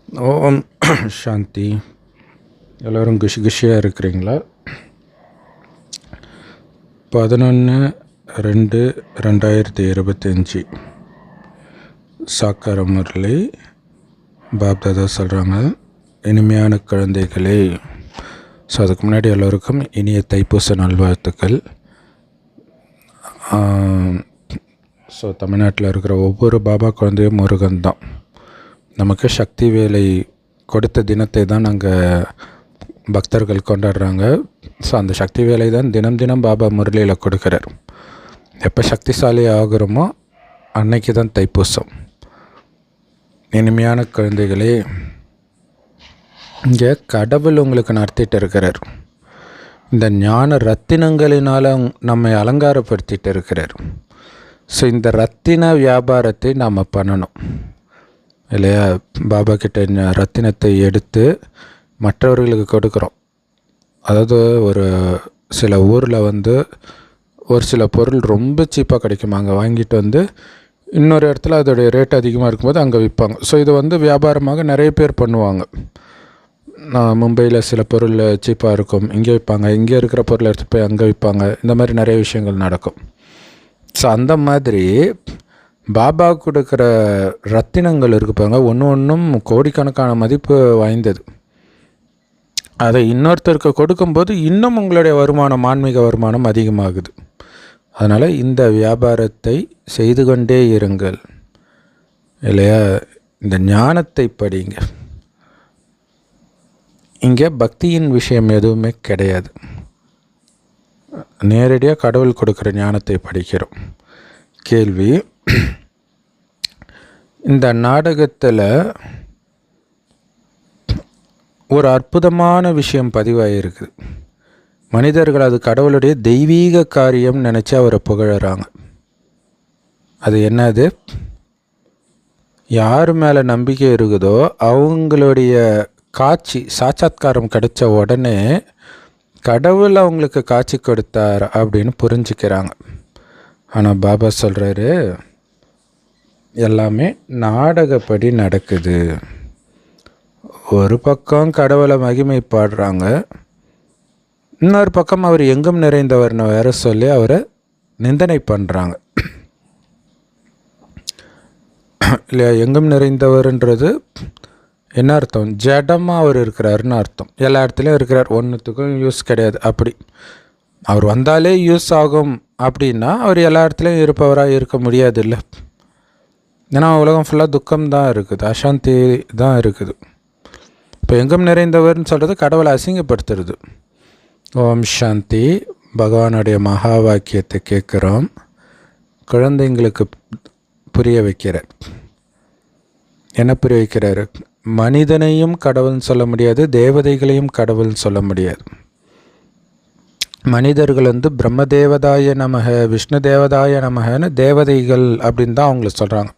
ஓம் சாந்தி. எல்லோரும் குஷியாக இருக்கிறீங்களா? 11/2/2025 சாக்கார முரளி பாப்தாதா சொல்கிறாங்க, இனிமையான குழந்தைகளே. ஸோ அதுக்கு முன்னாடி எல்லோருக்கும் இனிய தைப்பூச நல்வாழ்த்துக்கள். ஸோ தமிழ்நாட்டில் இருக்கிற ஒவ்வொரு பாபா குழந்தையும் முருகன் தான். நமக்கு சக்தி வேலை கொடுத்த தினத்தை தான் நாங்கள் பக்தர்கள் கொண்டாடுறாங்க. ஸோ அந்த சக்தி வேலை தான் தினம் தினம் பாபா முரளியில் கொடுக்குறார். எப்போ சக்திசாலி ஆகிறோமோ அன்னைக்கு தான் தைப்பூசம். இனிமையான குழந்தைகளே, இங்கே கடவுள் உங்களுக்கு நடத்திட்டு இருக்கிறார். இந்த ஞான ரத்தினங்களினால் நம்மை அலங்காரப்படுத்திட்டு இருக்கிறார். ஸோ இந்த ரத்தின வியாபாரத்தை நாம் பண்ணணும் இல்லையா? பாபா கிட்ட ரத்தினத்தை எடுத்து மற்றவர்களுக்கு கொடுக்குறோம். அதாவது ஒரு சில ஊரில் ஒரு சில பொருள் ரொம்ப சீப்பாக கிடைக்கும். அங்கே வாங்கிட்டு இன்னொரு இடத்துல அதோடைய ரேட் அதிகமாக இருக்கும்போது அங்கே விற்பாங்க. ஸோ இது வியாபாரமாக நிறைய பேர் பண்ணுவாங்க. மும்பையில் சில பொருள் சீப்பாக இருக்கும், இங்கே விற்பாங்க. இங்கே இருக்கிற பொருளை எடுத்து போய் அங்கே விற்பாங்க. இந்த மாதிரி நிறைய விஷயங்கள் நடக்கும். ஸோ அந்த மாதிரி பாபா கொடுக்குற ரத்தினங்கள் இருக்குப்பாங்க, ஒன்றும் கோடிக்கணக்கான மதிப்பு வாய்ந்தது. அதை இன்னொருத்தருக்கு கொடுக்கும்போது இன்னும் உங்களுடைய வருமானம், ஆன்மீக வருமானம் அதிகமாகுது. அதனால் இந்த வியாபாரத்தை செய்து கொண்டே இருங்கள் இல்லையா? இந்த ஞானத்தை படிங்க. இங்கே பக்தியின் விஷயம் எதுவுமே கிடையாது. நேரடியாக கடவுள் கொடுக்குற ஞானத்தை படிக்கிறோம். கேள்வி: இந்த நாடகத்தில் ஒரு அற்புதமான விஷயம் பதிவாகிருக்குது. மனிதர்கள் அது கடவுளுடைய தெய்வீக காரியம் நினச்சி அவரை புகழறாங்க. அது என்னது? யார் மேலே நம்பிக்கை இருக்குதோ அவங்களுடைய காட்சி சாட்சாத்காரம் கிடைச்ச உடனே கடவுள் அவங்களுக்கு காட்சி கொடுத்தார் அப்படின்னு புரிஞ்சுக்கிறாங்க. ஆனால் பாபா சொல்கிறாரு, எல்லாமே நாடகப்படி நடக்குது. ஒரு பக்கம் கடவுளை மகிமை பாடுறாங்க, இன்னொரு பக்கம் அவர் எங்கும் நிறைந்தவர்னு வேற சொல்லி அவரை நிந்தனை பண்ணுறாங்க இல்லையா? எங்கும் நிறைந்தவர்ன்றது என்ன அர்த்தம்? ஜடமாக அவர் இருக்கிறாருன்னு அர்த்தம். எல்லா இடத்துலையும் இருக்கிறார், ஒன்றுத்துக்கும் யூஸ் கிடையாது. அப்படி அவர் வந்தாலே யூஸ் ஆகும் அப்படின்னா அவர் எல்லா இடத்துலையும் இருப்பவராக இருக்க முடியாது இல்லை? ஏன்னா உலகம் ஃபுல்லாக துக்கம்தான் இருக்குது, அசாந்தி தான் இருக்குது. இப்போ எங்கும் நிறைந்தவர்னு சொல்கிறது கடவுளை அசிங்கப்படுத்துறது. ஓம் சாந்தி. பகவானுடைய மகா வாக்கியத்தை கேட்குறோம். குழந்தைங்களுக்கு புரிய வைக்கிறார். என்ன புரிய வைக்கிறாரு? மனிதனையும் கடவுள்னு சொல்ல முடியாது, தேவதைகளையும் கடவுள்னு சொல்ல முடியாது. மனிதர்கள் பிரம்மதேவதாய நமக, விஷ்ணு தேவதாய நமகன்னு தேவதைகள் அப்படின்னு தான் அவங்கள சொல்கிறாங்க.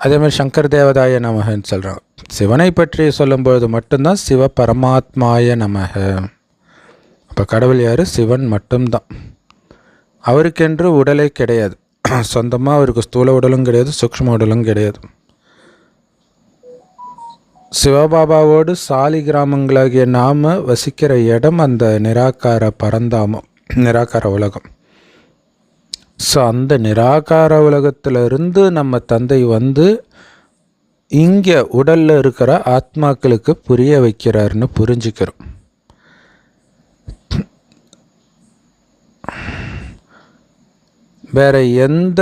அதே மாதிரி சங்கர் தேவதாய நமகன்னு சொல்கிறாங்க. சிவனை பற்றி சொல்லும்பொழுது மட்டும்தான் சிவ பரமாத்மாய நமக. அப்போ கடவுள் யார்? சிவன் மட்டும்தான். அவருக்கென்று உடலே கிடையாது. சொந்தமாக அவருக்கு ஸ்தூல உடலும் கிடையாது, சூக்ஷ்ம உடலும் கிடையாது. சிவபாபாவோடு சாலி கிராமங்களாகிய நாம் வசிக்கிற இடம் அந்த நிராகார பரந்தாமம், நிராகார உலகம். ஸோ அந்த நிராகார உலகத்திலிருந்து நம்ம தந்தை இங்கே உடலில் இருக்கிற ஆத்மாக்களுக்கு புரிய வைக்கிறாருன்னு புரிஞ்சுக்கிறோம். வேற எந்த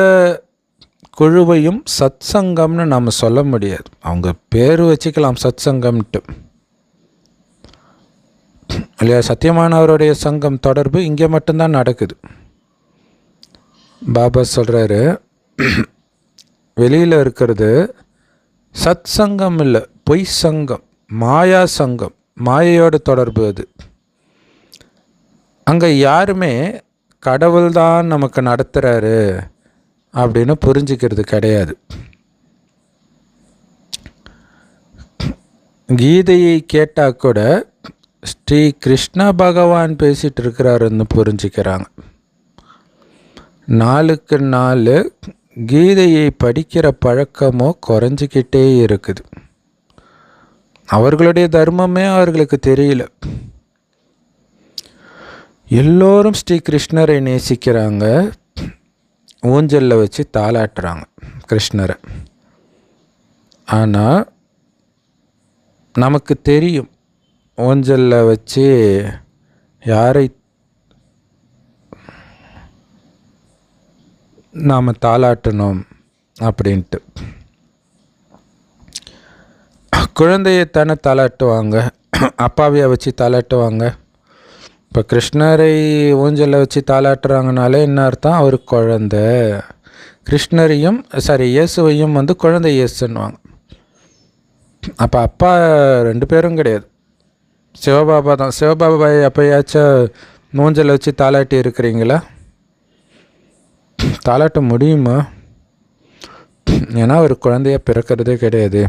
குழுவையும் சத் சங்கம்னு நாம் சொல்ல முடியாது. அவங்க பேர் வச்சுக்கலாம் சத் சங்கம்ட்டு இல்லையா? சத்தியமானவருடைய சங்கம் தொடர்பு இங்கே மட்டும்தான் நடக்குது. பாபா சொல்கிறாரு, வெளியில் இருக்கிறது சத் சங்கம் இல்லை, பொய் சங்கம், மாயா சங்கம், மாயையோட தொடர்பு. அது அங்கே யாருமே கடவுள் தான் நமக்கு நடத்துகிறாரு அப்படின்னு புரிஞ்சுக்கிறது கிடையாது. கீதையை கேட்டால் கூட ஸ்ரீ கிருஷ்ண பகவான் பேசிகிட்டு இருக்கிறாருன்னு புரிஞ்சுக்கிறாங்க. நாளுக்கு நாள் கீதையை படிக்கிற பழக்கமோ குறைஞ்சிக்கிட்டே இருக்குது. அவர்களுடைய தர்மமே அவர்களுக்கு தெரியல. எல்லோரும் ஸ்ரீ கிருஷ்ணரை நேசிக்கிறாங்க, ஊஞ்சலில் வச்சு தாளாட்டுறாங்க கிருஷ்ணரை. ஆனால் நமக்கு தெரியும் ஊஞ்சலில் வச்சு யாரை நாம் தாளாட்டணும் அப்படின்ட்டு. குழந்தையைத்தானே தாளாட்டுவாங்க, அப்பாவியை வச்சு தாளாட்டுவாங்க. இப்போ கிருஷ்ணரை ஊஞ்சலில் வச்சு தாளாட்டுறாங்கனாலே என்ன அர்த்தம்? அவர் குழந்தை. கிருஷ்ணரையும் இயேசுவையும் குழந்தை இயேசுன்னுவாங்க. அப்போ அப்பா 2 பேரும் கிடையாது, சிவபாபா தான். சிவபாபாவை எப்போயாச்சும் ஊஞ்சலில் வச்சு தாளாட்டி இருக்கிறீங்களா? தாளாட்ட முடியுமா? ஏன்னா அவர் குழந்தையாக பிறக்கிறதே கிடையாது,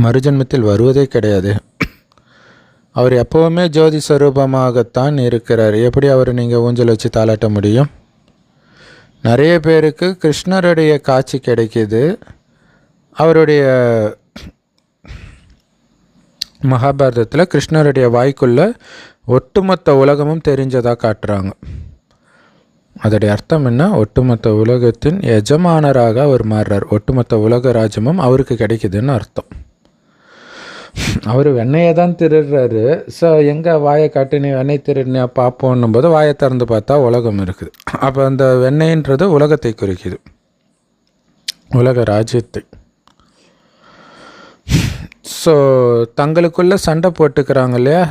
மறுஜன்மத்தில் வருவதே கிடையாது. அவர் எப்போவுமே ஜோதி ஸ்வரூபமாகத்தான் இருக்கிறார். எப்படி அவர் நீங்கள் ஊஞ்சல் வச்சு தாளாட்ட முடியும்? நிறைய பேருக்கு கிருஷ்ணருடைய காட்சி கிடைக்கிது. அவருடைய மகாபாரதத்தில் கிருஷ்ணருடைய வாய்க்குள்ள ஒட்டுமொத்த உலகமும் தெரிஞ்சதாக காட்டுறாங்க. அதோடைய அர்த்தம் என்ன? ஒட்டுமொத்த உலகத்தின் எஜமானராக அவர் மாறுறார். ஒட்டுமொத்த உலக ராஜ்யமும் அவருக்கு கிடைக்குதுன்னு அர்த்தம். அவர் வெண்ணையை தான் திருடுறாரு. ஸோ எங்கே வாயை காட்டி நீ வெண்ணெய் திருடினா பார்ப்போன்னும் போது வாயை திறந்து பார்த்தா உலகம் இருக்குது. அப்போ அந்த வெண்ணெய்ன்றது உலகத்தை குறிக்குது, உலக ராஜ்யத்தை. ஸோ தங்களுக்குள்ளே சண்டை போட்டுக்கிறாங்க இல்லையா,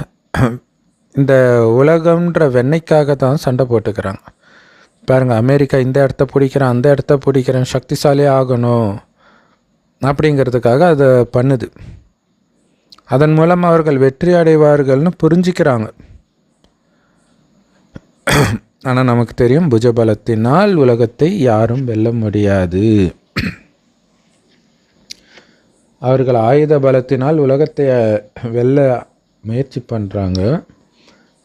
இந்த உலகம்ன்ற வெண்ணெய்க்காக தான் சண்டை போட்டுக்கிறாங்க. பாருங்கள், அமெரிக்கா இந்த இடத்த பிடிக்கிறேன், அந்த இடத்த பிடிக்கிறேன், சக்திசாலியாக ஆகணும் அப்படிங்கிறதுக்காக அதை பண்ணுது. அதன் மூலம் அவர்கள் வெற்றி அடைவார்கள்னு புரிஞ்சிக்கிறாங்க. ஆனால் நமக்கு தெரியும், புஜபலத்தினால் உலகத்தை யாரும் வெல்ல முடியாது. அவர்கள் ஆயுத பலத்தினால் உலகத்தை வெல்ல முயற்சி பண்ணுறாங்க.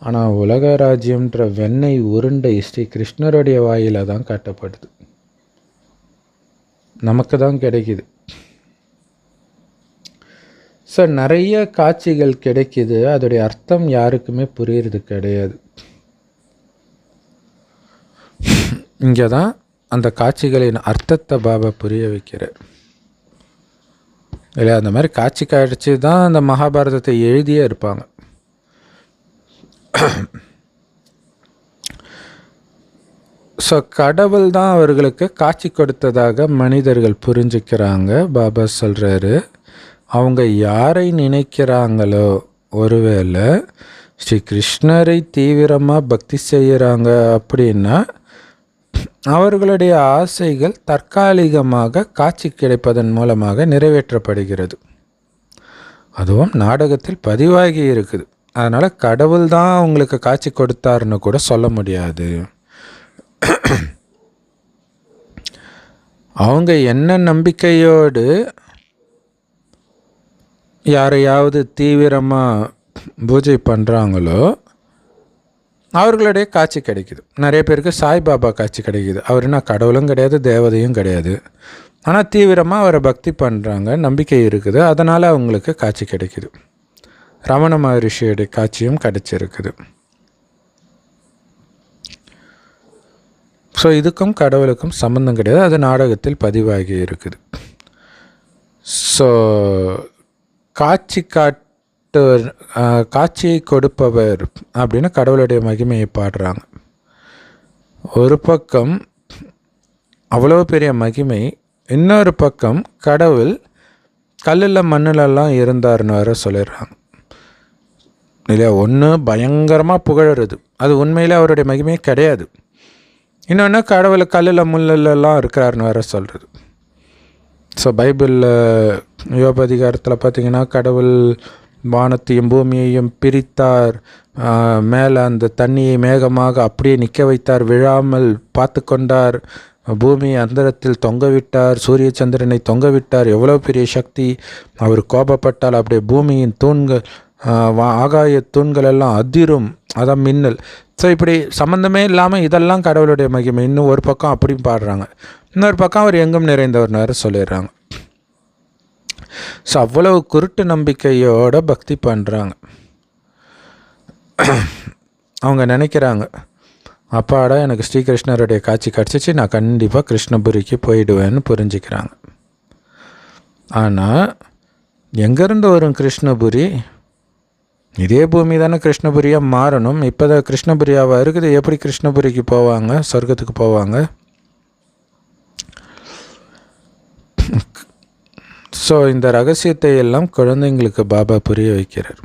ஆனால் உலக ராஜ்யம்ன்ற வெண்ணெய் உருண்டை ஸ்ரீ கிருஷ்ணருடைய வாயில தான் காட்டப்படுது, நமக்கு தான் கிடைக்கிது. ஸோ நிறைய காட்சிகள் கிடைக்கிது, அதோடைய அர்த்தம் யாருக்குமே புரியுறது கிடையாது. இங்கே தான் அந்த காட்சிகளின் அர்த்தத்தை பாபா புரிய வைக்கிறார் இல்லையா. அந்த மாதிரி காட்சி காட்சி தான் அந்த மகாபாரதத்தை எழுதியே இருப்பாங்க. ஸோ கடவுள் தான் அவர்களுக்கு காட்சி கொடுத்ததாக மனிதர்கள் புரிஞ்சுக்கிறாங்க. பாபா சொல்கிறாரு, அவங்க யாரை நினைக்கிறாங்களோ, ஒருவேளை ஸ்ரீ கிருஷ்ணரை தீவிரமாக பக்தி செய்கிறாங்க அப்படின்னா அவர்களுடைய ஆசைகள் தற்காலிகமாக காட்சி கிடைப்பதன் மூலமாக நிறைவேற்றப்படுகிறது. அதுவும் நாடகத்தில் பதிவாகி இருக்குது. அதனால் கடவுள் தான் அவங்களுக்கு காட்சி கொடுத்தாருன்னு கூட சொல்ல முடியாது. அவங்க என்ன நம்பிக்கையோடு யாரையாவது தீவிரமாக பூஜை பண்ணுறாங்களோ அவர்களுடைய காட்சி கிடைக்குது. நிறைய பேருக்கு சாய்பாபா காட்சி கிடைக்குது. அவர் என்ன கடவுளும் கிடையாது, தேவதையும் கிடையாது. ஆனால் தீவிரமாக அவரை பக்தி பண்ணுறாங்க, நம்பிக்கை இருக்குது, அதனால் அவங்களுக்கு காட்சி கிடைக்குது. ரமண மகரிஷியுடைய காட்சியும் கிடைச்சிருக்குது. ஸோ இதுக்கும் கடவுளுக்கும் சம்பந்தம் கிடையாது, அது நாடகத்தில் பதிவாகி இருக்குது. ஸோ காட்சியை கொடுப்பவர் அப்படின்னு கடவுளுடைய மகிமையை பாடுறாங்க. ஒரு பக்கம் அவ்வளோ பெரிய மகிமை, இன்னொரு பக்கம் கடவுள் கல்லில் மண்ணிலெல்லாம் இருந்தார்னு வேற சொல்லிடுறாங்க இல்லையா. ஒன்று பயங்கரமாக புகழறது, அது உண்மையில் அவருடைய மகிமையே கிடையாது. இன்னொன்று கடவுள் கல்லில் முள்ளெல்லாம் இருக்கிறாருன்னு வேற சொல்கிறது. ஸோ பைபிளில் யோபதிகாரத்தில் பார்த்திங்கன்னா கடவுள் வானத்தையும் பூமியையும் பிரித்தார், மேலே அந்த தண்ணியை மேகமாக அப்படியே நிற்க வைத்தார், விழாமல் பார்த்து கொண்டார், பூமியை அந்தரத்தில் தொங்கவிட்டார், சூரிய சந்திரனை தொங்கவிட்டார். எவ்வளோ பெரிய சக்தி! அவர் கோபப்பட்டால் அப்படியே பூமியின் தூண்கள், ஆகாய தூண்கள் எல்லாம் அதிரும், அதான் மின்னல். ஸோ இப்படி சம்மந்தமே இல்லாமல் இதெல்லாம் கடவுளுடைய மகிமை. இன்னும் ஒரு பக்கம் அப்படி பாடுறாங்க, இன்னொரு பக்கம் அவர் எங்கும் நிறைந்தவர்னு சொல்லிடுறாங்க. ஸோ அவ்வளவு குருட்டு நம்பிக்கையோட பக்தி பண்ணுறாங்க. அவங்க நினைக்கிறாங்க, அப்பாடா எனக்கு ஸ்ரீகிருஷ்ணருடைய காட்சி கிடச்சிச்சு, நான் கண்டிப்பாக கிருஷ்ணபுரிக்கு போயிடுவேன்னு புரிஞ்சுக்கிறாங்க. ஆனால் எங்கேருந்து வரும் கிருஷ்ணபுரி? இதே பூமி தானே கிருஷ்ணபுரியாக மாறணும். இப்போ தான் கிருஷ்ணபுரியாவாக இருக்குது, எப்படி கிருஷ்ணபுரிக்கு போவாங்க, சொர்க்கத்துக்கு போவாங்க? ஸோ இந்த ரகசியத்தை எல்லாம் குழந்தைங்களுக்கு பாபா புரிய வைக்கிறார்.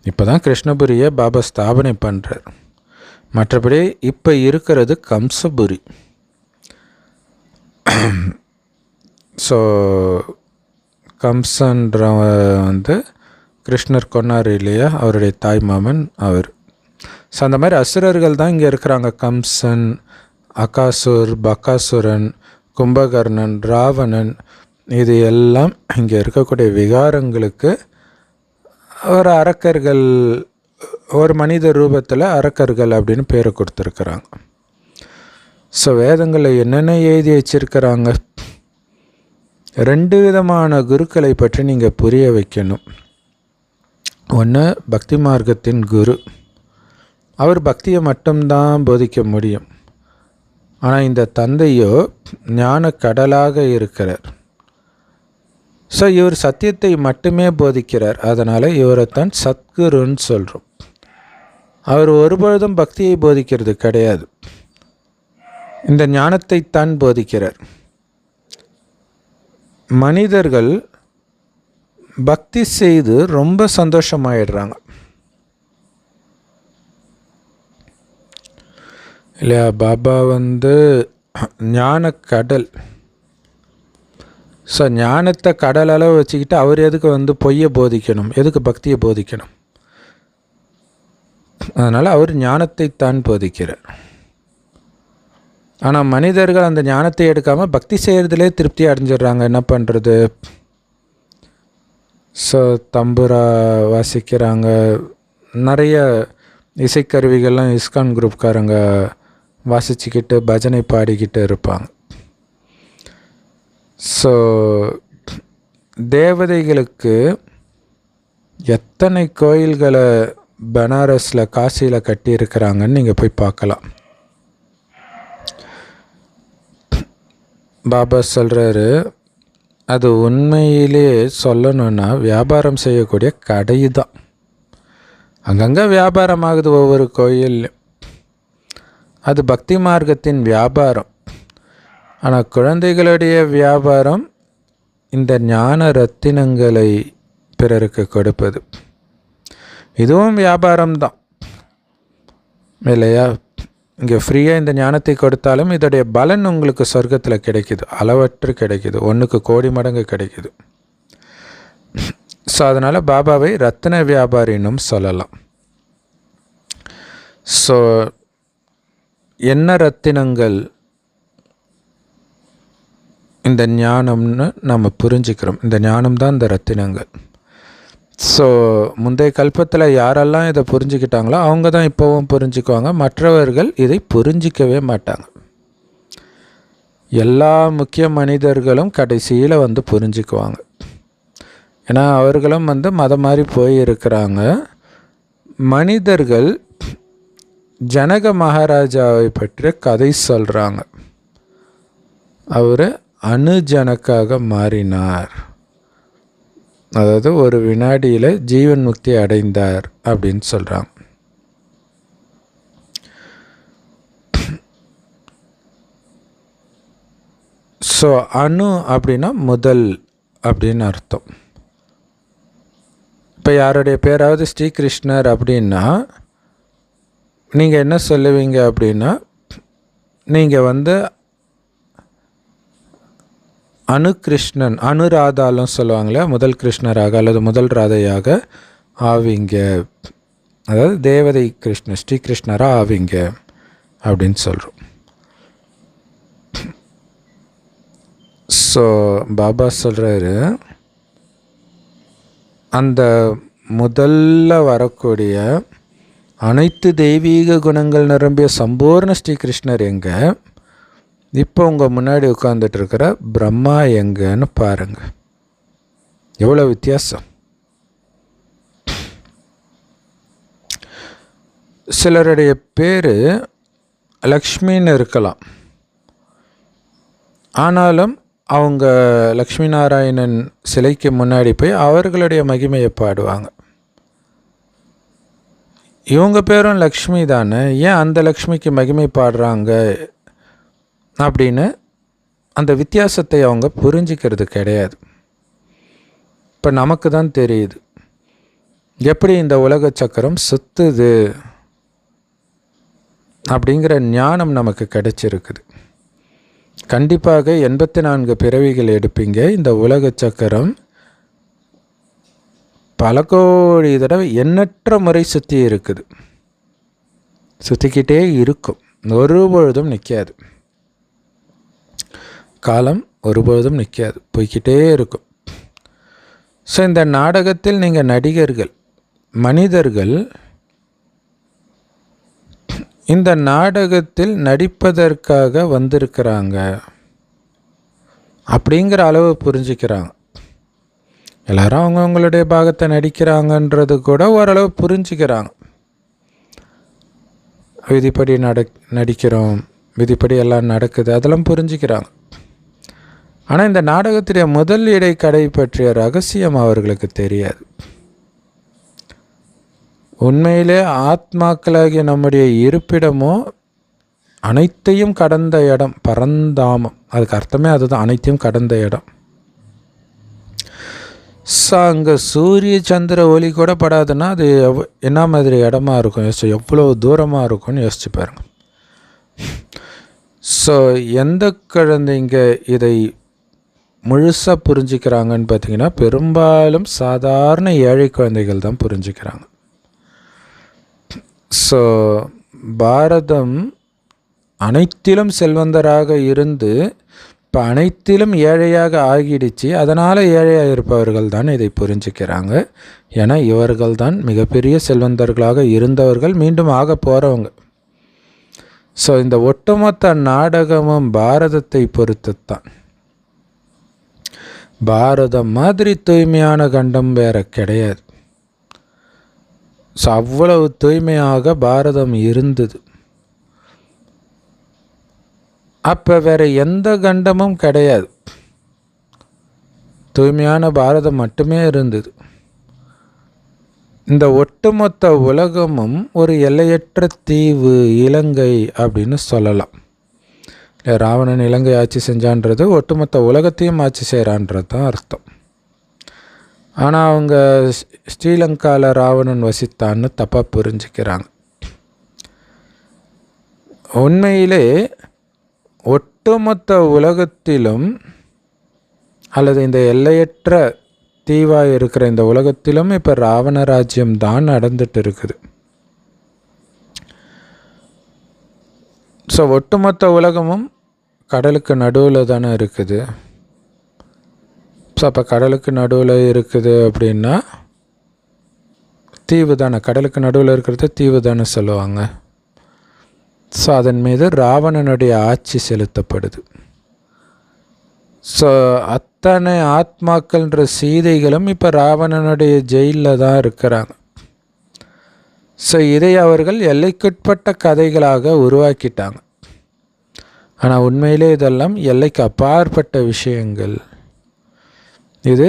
இப்போ தான் கிருஷ்ணபுரியை பாபா ஸ்தாபனை பண்ணுறார். மற்றபடி இப்போ இருக்கிறது கம்சபுரி. ஸோ கம்சன்ற கிருஷ்ணர் கொன்னார் இல்லையா, அவருடைய தாய் மாமன் அவர். ஸோ அந்த மாதிரி அசுரர்கள் தான் இங்கே இருக்கிறாங்க. கம்சன், அகாசுர், பகாசுரன், கும்பகர்ணன், ராவணன், இது எல்லாம் இங்கே இருக்கக்கூடிய விகாரங்களுக்கு ஒரு அரக்கர்கள், ஒரு மனித ரூபத்தில் அரக்கர்கள் அப்படின்னு பேரை கொடுத்துருக்குறாங்க. ஸோ வேதங்களில் என்னென்ன எழுதி வச்சிருக்கிறாங்க? 2 விதமான குருக்களை பற்றி நீங்கள் புரிய வைக்கணும். ஒன்று பக்தி மார்க்கத்தின் குரு, அவர் பக்தியை மட்டும்தான் போதிக்க முடியும். ஆனால் இந்த தந்தையோ ஞான கடலாக இருக்கிறார். ஸோ இவர் சத்தியத்தை மட்டுமே போதிக்கிறார். அதனால் இவரைத்தான் சத்குருன்னு சொல்கிறோம். அவர் ஒருபொழுதும் பக்தியை போதிக்கிறது கிடையாது, இந்த ஞானத்தைத்தான் போதிக்கிறார். மனிதர்கள் பக்தி செய்து ரொம்ப சந்தோஷமாயிடுறாங்க இல்லையா? பாபா ஞான கடல். ஸோ ஞானத்தை கடல் அளவு வச்சுக்கிட்டு அவர் எதுக்கு பொய்யை போதிக்கணும், எதுக்கு பக்தியை போதிக்கணும்? அதனால் அவர் ஞானத்தைத்தான் போதிக்கிறார். ஆனால் மனிதர்கள் அந்த ஞானத்தை எடுக்காமல் பக்தி செய்கிறதுலே திருப்தி அடைஞ்சிடுறாங்க. என்ன பண்ணுறது? ஸோ தம்புரா வாசிக்கிறாங்க, நிறைய இசைக்கருவிகள்லாம் இஸ்கான் குரூப்காரங்க வாசிச்சுக்கிட்டு பஜனை பாடிக்கிட்டு இருப்பாங்க. ஸோ தேவதைகளுக்கு எத்தனை கோயில்களை பனாரஸில், காசியில் கட்டியிருக்கிறாங்கன்னு நீங்கள் போய் பார்க்கலாம். பாபா சொல்கிறாரு, அது உண்மையிலே சொல்லணுன்னா வியாபாரம் செய்யக்கூடிய கடை தான். அங்கங்கே வியாபாரம் ஆகுது ஒவ்வொரு கோயில்லையும். அது பக்தி மார்க்கத்தின் வியாபாரம். ஆனால் குழந்தைகளுடைய வியாபாரம் இந்த ஞான ரத்தினங்களை பிறருக்கு கொடுப்பது. இதுவும் வியாபாரம்தான் இல்லையா? இங்கே ஃப்ரீயாக இந்த ஞானத்தை கொடுத்தாலும் இதோடைய பலன் உங்களுக்கு சொர்க்கத்தில் கிடைக்கிது, அளவற்று கிடைக்கிது, 1க்கு கோடி மடங்கு கிடைக்கிது. ஸோ அதனால் பாபாவை ரத்தின வியாபாரினும் சொல்லலாம். ஸோ என்ன ரத்தினங்கள்? இந்த ஞானம்னு நம்ம புரிஞ்சுக்கிறோம். இந்த ஞானம்தான் இந்த ரத்தினங்கள். ஸோ முந்தைய கல்பத்தில் யாரெல்லாம் இதை புரிஞ்சுக்கிட்டாங்களோ அவங்க தான் இப்போவும் புரிஞ்சுக்குவாங்க. மற்றவர்கள் இதை புரிஞ்சிக்கவே மாட்டாங்க. எல்லா முக்கிய மனிதர்களும் கடைசியில் புரிஞ்சுக்குவாங்க. ஏன்னா அவர்களும் மதம் மாதிரி போயிருக்கிறாங்க. மனிதர்கள் ஜனக மகாராஜாவை பற்றிய கதை சொல்கிறாங்க. அவர் அணுஜனக்காக மாறினார், அதாவது ஒரு வினாடியில் ஜீவன் முக்தி அடைந்தார் அப்படின்னு சொல்கிறாங்க. ஸோ அணு அப்படின்னா முதல் அப்படின்னு அர்த்தம். இப்போ யாருடைய பேராவது ஸ்ரீகிருஷ்ணர் அப்படின்னா நீங்கள் என்ன சொல்லுவீங்க அப்படின்னா, நீங்கள் அணுகிருஷ்ணன், அனுராதாலும் சொல்லுவாங்களே, முதல் கிருஷ்ணராக அல்லது முதல் ராதையாக ஆவீங்க, அதாவது தேவதை கிருஷ்ணர் ஸ்ரீகிருஷ்ணராக ஆவீங்க அப்படின்னு சொல்கிறோம். ஸோ பாபா சொல்கிறாரு, அந்த முதல்ல வரக்கூடிய அனைத்து தெய்வீக குணங்கள் நிரம்பிய சம்பூர்ண ஸ்ரீகிருஷ்ணர் எங்கே, இப்போ உங்கள் முன்னாடி உட்காந்துட்ருக்கிற பிரம்மா எங்கன்னு பாருங்கள். எவ்வளோ வித்தியாசம். சிலருடைய பேர் லக்ஷ்மின்னு இருக்கலாம், ஆனாலும் அவங்க லக்ஷ்மி நாராயணன் சிலைக்கு முன்னாடி போய் அவர்களுடைய மகிமையை பாடுவாங்க. இவங்க பேரும் லக்ஷ்மி தானே, ஏன் அந்த லக்ஷ்மிக்கு மகிமை பாடுறாங்க அப்படின்னு அந்த வித்தியாசத்தை அவங்க புரிஞ்சிக்கிறது கிடையாது. இப்போ நமக்கு தான் தெரியுது எப்படி இந்த உலக சக்கரம் சுத்துது அப்படிங்கிற ஞானம் நமக்கு கிடைச்சிருக்குது. கண்டிப்பாக 84 பிறவிகள் எடுப்பீங்க. இந்த உலக சக்கரம் பல கோடி தடவை எண்ணற்ற முறை சுற்றி இருக்குது, சுற்றிக்கிட்டே இருக்கும், ஒருபொழுதும் நிற்காது. காலம் ஒருபொழுதும் நிற்காது, போய்கிட்டே இருக்கும். ஸோ இந்த நாடகத்தில் நீங்கள் நடிகர்கள், மனிதர்கள் இந்த நாடகத்தில் நடிப்பதற்காக வந்திருக்கிறாங்க அப்படிங்கிற அளவு புரிஞ்சுக்கிறாங்க. எல்லாரும் அவங்கவுங்களுடைய பாகத்தை நடிக்கிறாங்கன்றது கூட ஓரளவு புரிஞ்சுக்கிறாங்க. விதிப்படி நடிக்கிறோம், விதிப்படி எல்லாம் நடக்குது, அதெல்லாம் புரிஞ்சுக்கிறாங்க. ஆனால் இந்த நாடகத்துடைய முதல் இடைக்கடை பற்றிய ரகசியம் அவர்களுக்கு தெரியாது. உண்மையிலே ஆத்மாக்களாகிய நம்முடைய இருப்பிடமோ அனைத்தையும் கடந்த இடம், பரந்தாமம். அதுக்கு அர்த்தமே அதுதான், அனைத்தையும் கடந்த இடம். ஸோ அங்கே சூரிய சந்திர ஒளி கூட படாதுன்னா அது என்ன மாதிரி இடமா இருக்கும் யோசிச்சு, எவ்வளோ தூரமாக இருக்கும்னு யோசிச்சு பாருங்க. ஸோ எந்த குழந்தைங்க இதை முழுசாக புரிஞ்சுக்கிறாங்கன்னு பார்த்தீங்கன்னா பெரும்பாலும் சாதாரண ஏழை குழந்தைகள் தான் புரிஞ்சுக்கிறாங்க. ஸோ பாரதம் அனைத்திலும் செல்வந்தராக இருந்து இப்போ அனைத்திலும் ஏழையாக ஆகிடுச்சு. அதனால் ஏழையாக இருப்பவர்கள் தான் இதை புரிஞ்சுக்கிறாங்க. ஏன்னா இவர்கள் தான் மிகப்பெரிய செல்வந்தர்களாக இருந்தவர்கள், மீண்டும் ஆக போகிறவங்க. ஸோ இந்த ஒட்டுமொத்த நாடகமும் பாரதத்தை பொறுத்து தான். பாரதம் மாதிரி தூய்மையான கண்டம் வேற கிடையாது. ஸோ அவ்வளவு தூய்மையாக பாரதம் இருந்தது. அப்போ வேறு எந்த கண்டமும் கிடையாது, தூய்மையான பாரதம் மட்டுமே இருந்தது. இந்த ஒட்டுமொத்த உலகமும் ஒரு எல்லையற்ற தீவு இலங்கை அப்படின்னு சொல்லலாம். ராவணன் இலங்கை ஆட்சி செஞ்சான்றது ஒட்டுமொத்த உலகத்தையும் ஆட்சி செய்கிறான்றது தான் அர்த்தம். ஆனால் அவங்க ஸ்ரீலங்காவில் ராவணன் வசித்தான்னு தப்பாக புரிஞ்சுக்கிறாங்க. உண்மையிலே ஒட்டுமொத்த உலகத்திலும் அல்லது இந்த எல்லையற்ற தீவாக இருக்கிற இந்த உலகத்திலும் இப்போ ராவண ராஜ்யம் தான் நடந்துட்டு இருக்குது. ஸோ ஒட்டுமொத்த உலகமும் கடலுக்கு நடுவில் தானே இருக்குது. ஸோ அப்போ கடலுக்கு நடுவில் இருக்குது அப்படின்னா தீவு தானே, கடலுக்கு நடுவில் இருக்கிறது தீவு தானே சொல்லுவாங்க. ஸோ அதன் மீது ராவணனுடைய ஆட்சி செலுத்தப்படுது. ஸோ அத்தனை ஆத்மாக்கள்ன்ற சீதைகளும் இப்போ ராவணனுடைய ஜெயிலில் தான் இருக்கிறாங்க. ஸோ இதை அவர்கள் எல்லைக்குட்பட்ட கதைகளாக உருவாக்கிட்டாங்க. ஆனால் உண்மையிலே இதெல்லாம் எல்லைக்கு அப்பாற்பட்ட விஷயங்கள். இது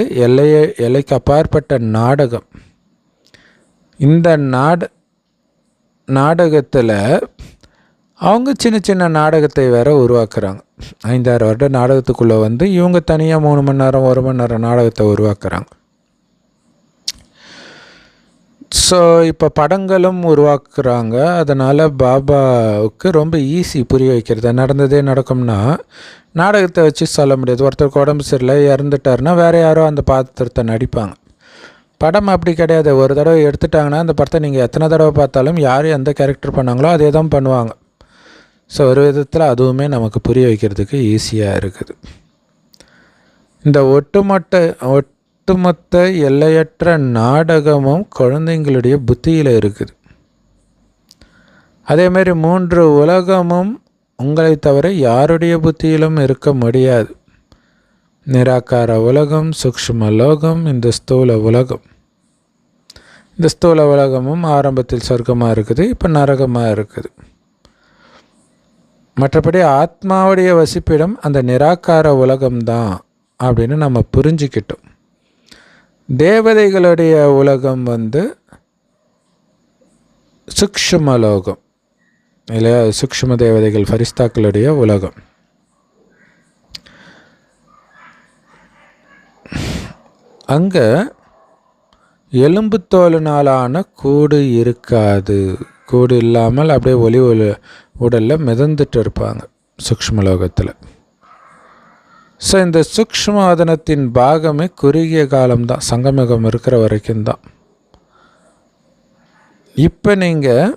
எல்லைக்கு அப்பாற்பட்ட நாடகம். இந்த நாடகத்தில் அவங்க சின்ன சின்ன நாடகத்தை வேற உருவாக்குறாங்க. 5-6 வருட நாடகத்துக்குள்ளே வந்து இவங்க தனியாக 3 மணி நேரம் 1 மணி நேரம் நாடகத்தை உருவாக்குறாங்க. ஸோ இப்போ படங்களும் உருவாக்குறாங்க. அதனால் பாபாவுக்கு ரொம்ப ஈஸி புரிய வைக்கிறது. நடந்ததே நடக்கும்னா நாடகத்தை வச்சு சொல்ல முடியாது. ஒருத்தருக்கு உடம்பு சரியில்லை இறந்துட்டாருன்னா வேறு யாரோ அந்த பாத்திரத்தை நடிப்பாங்க. படம் அப்படி கிடையாது. ஒரு தடவை எடுத்துட்டாங்கன்னா அந்த படத்தை நீங்கள் எத்தனை தடவை பார்த்தாலும் யார் எந்த கேரக்டர் பண்ணாங்களோ அதே தான் பண்ணுவாங்க. ஸோ ஒரு விதத்தில் அதுவுமே நமக்கு புரிய வைக்கிறதுக்கு ஈஸியாக இருக்குது. இந்த ஒட்டுமொத்த எல்லையற்ற நாடகமும் குழந்தைங்களுடைய புத்தியில் இருக்குது. அதேமாரி 3 உலகமும் உங்களை தவிர யாருடைய புத்தியிலும் இருக்க முடியாது. நிராகார உலகம், சூக்ஷ்ம லோகம், இந்த ஸ்தூல உலகம். இந்த ஸ்தூல உலகமும் ஆரம்பத்தில் சொர்க்கமாக இருக்குது, இப்போ நரகமாக இருக்குது. மற்றபடி ஆத்மாவுடைய வசிப்பிடம் அந்த நிராகார உலகம்தான் அப்படின்னு நம்ம புரிஞ்சுக்கிட்டோம். தேவதைகளுடைய உலகம் சூக்ஷ்ம லோகம் இல்லையா? சூக்ஷ்ம தேவதைகள் ஃபரிஸ்தாக்களுடைய உலகம். அங்கே எலும்பு தோலினாலான கூடு இருக்காது. கூடு இல்லாமல் அப்படியே உடலில் மிதந்துட்டு இருப்பாங்க சூக்ஷ்மலோகத்தில். ஸோ இந்த சூக்ஷ்மாதனத்தின் பாகமே குறுகிய காலம்தான், சங்கமிகம் இருக்கிற வரைக்கும் தான். இப்போ நீங்கள்